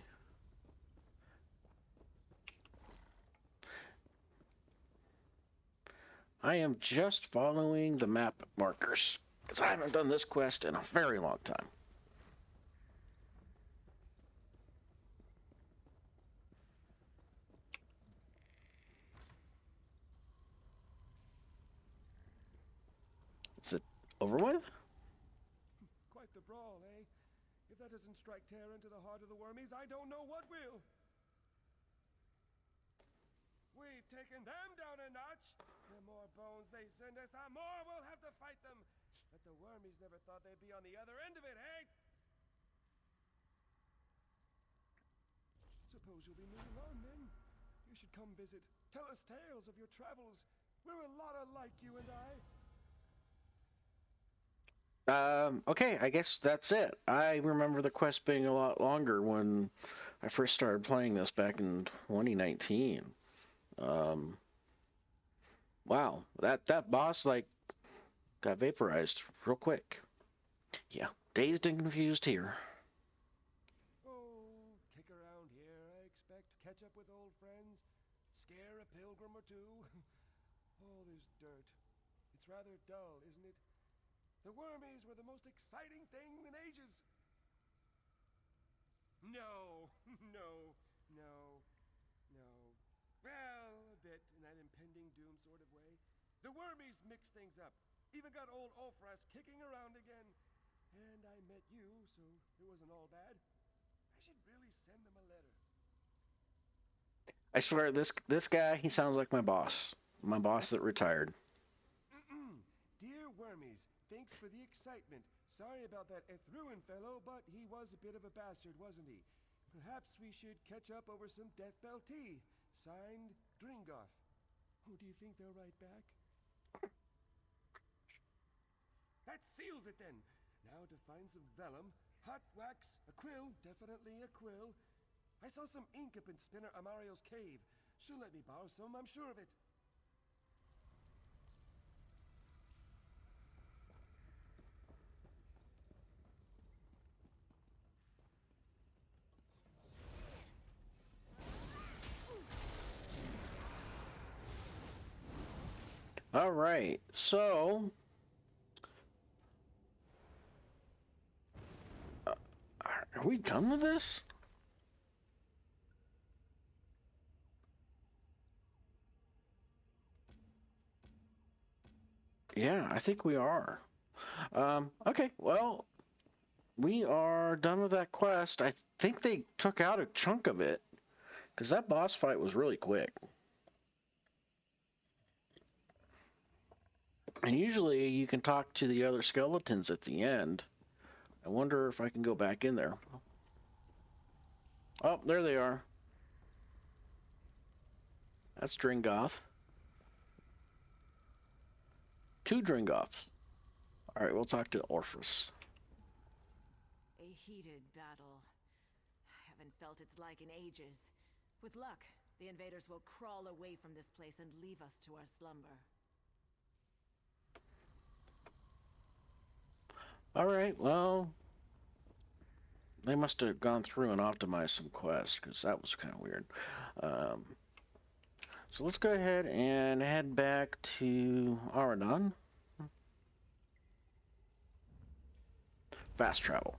I am just following the map markers, because I haven't done this quest in a very long time. Is it over with? Quite the brawl, eh? If that doesn't strike terror into the heart of the wormies, I don't know what will. We've taken them down a notch. The more bones they send us, the more we'll have to fight them. But the wormies never thought they'd be on the other end of it, eh? Suppose you'll be moving on, then. You should come visit. Tell us tales of your travels. We're a lot alike, you and I. Okay, I guess that's it. I remember the quest being a lot longer when I first started playing this back in 2019. Wow, that boss, like, got vaporized real quick. Yeah, dazed and confused here. Oh, kick around here, I expect. Catch up with old friends. Scare a pilgrim or two. Oh, there's dirt. It's rather dull, isn't it? The wormies were the most exciting thing in ages. No, no, no, no. Well, a bit in that impending doom sort of way. The wormies mixed things up. Even got old Ulfras kicking around again. And I met you, so it wasn't all bad. I should really send them a letter. I swear, this guy, he sounds like my boss. My boss that retired. Dear wormies, thanks for the excitement. Sorry about that Ethruin fellow, but he was a bit of a bastard, wasn't he? Perhaps we should catch up over some Death Bell tea. Signed, Dringoth. Oh, do you think they'll write back? That seals it then. Now to find some vellum, hot wax, a quill, definitely a quill. I saw some ink up in Spinner Amario's cave. She'll let me borrow some, I'm sure of it. All right, so are we done with this? Yeah, I think we are. Okay, well, we are done with that quest. I think they took out a chunk of it, because that boss fight was really quick. And usually you can talk to the other skeletons at the end. I wonder if I can go back in there. Oh, there they are. That's Dringoth. 2 Dringoths. All right, we'll talk to Orphus. A heated battle. Haven't felt its like in ages. With luck, the invaders will crawl away from this place and leave us to our slumber. All right, well, they must have gone through and optimized some quests, because that was kind of weird. So let's go ahead and head back to Auradon. Fast travel.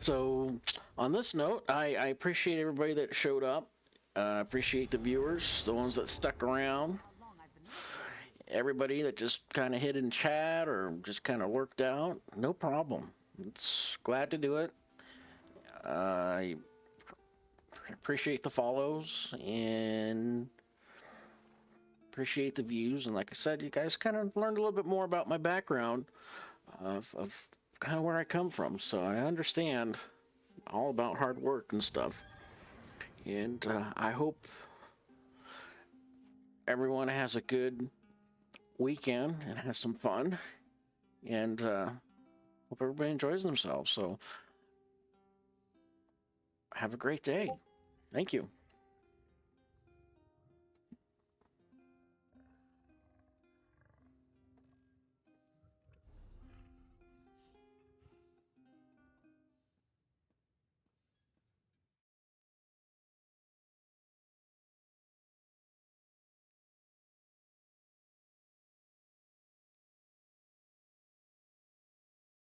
So, on this note, I appreciate everybody that showed up. Appreciate the viewers, the ones that stuck around. Everybody that just kind of hid in chat or just kind of worked out, no problem. It's glad to do it. I appreciate the follows and appreciate the views. And like I said, you guys kind of learned a little bit more about my background of kind of where I come from. So I understand all about hard work and stuff. And I hope everyone has a good weekend and has some fun, and hope everybody enjoys themselves. So have a great day. Thank you.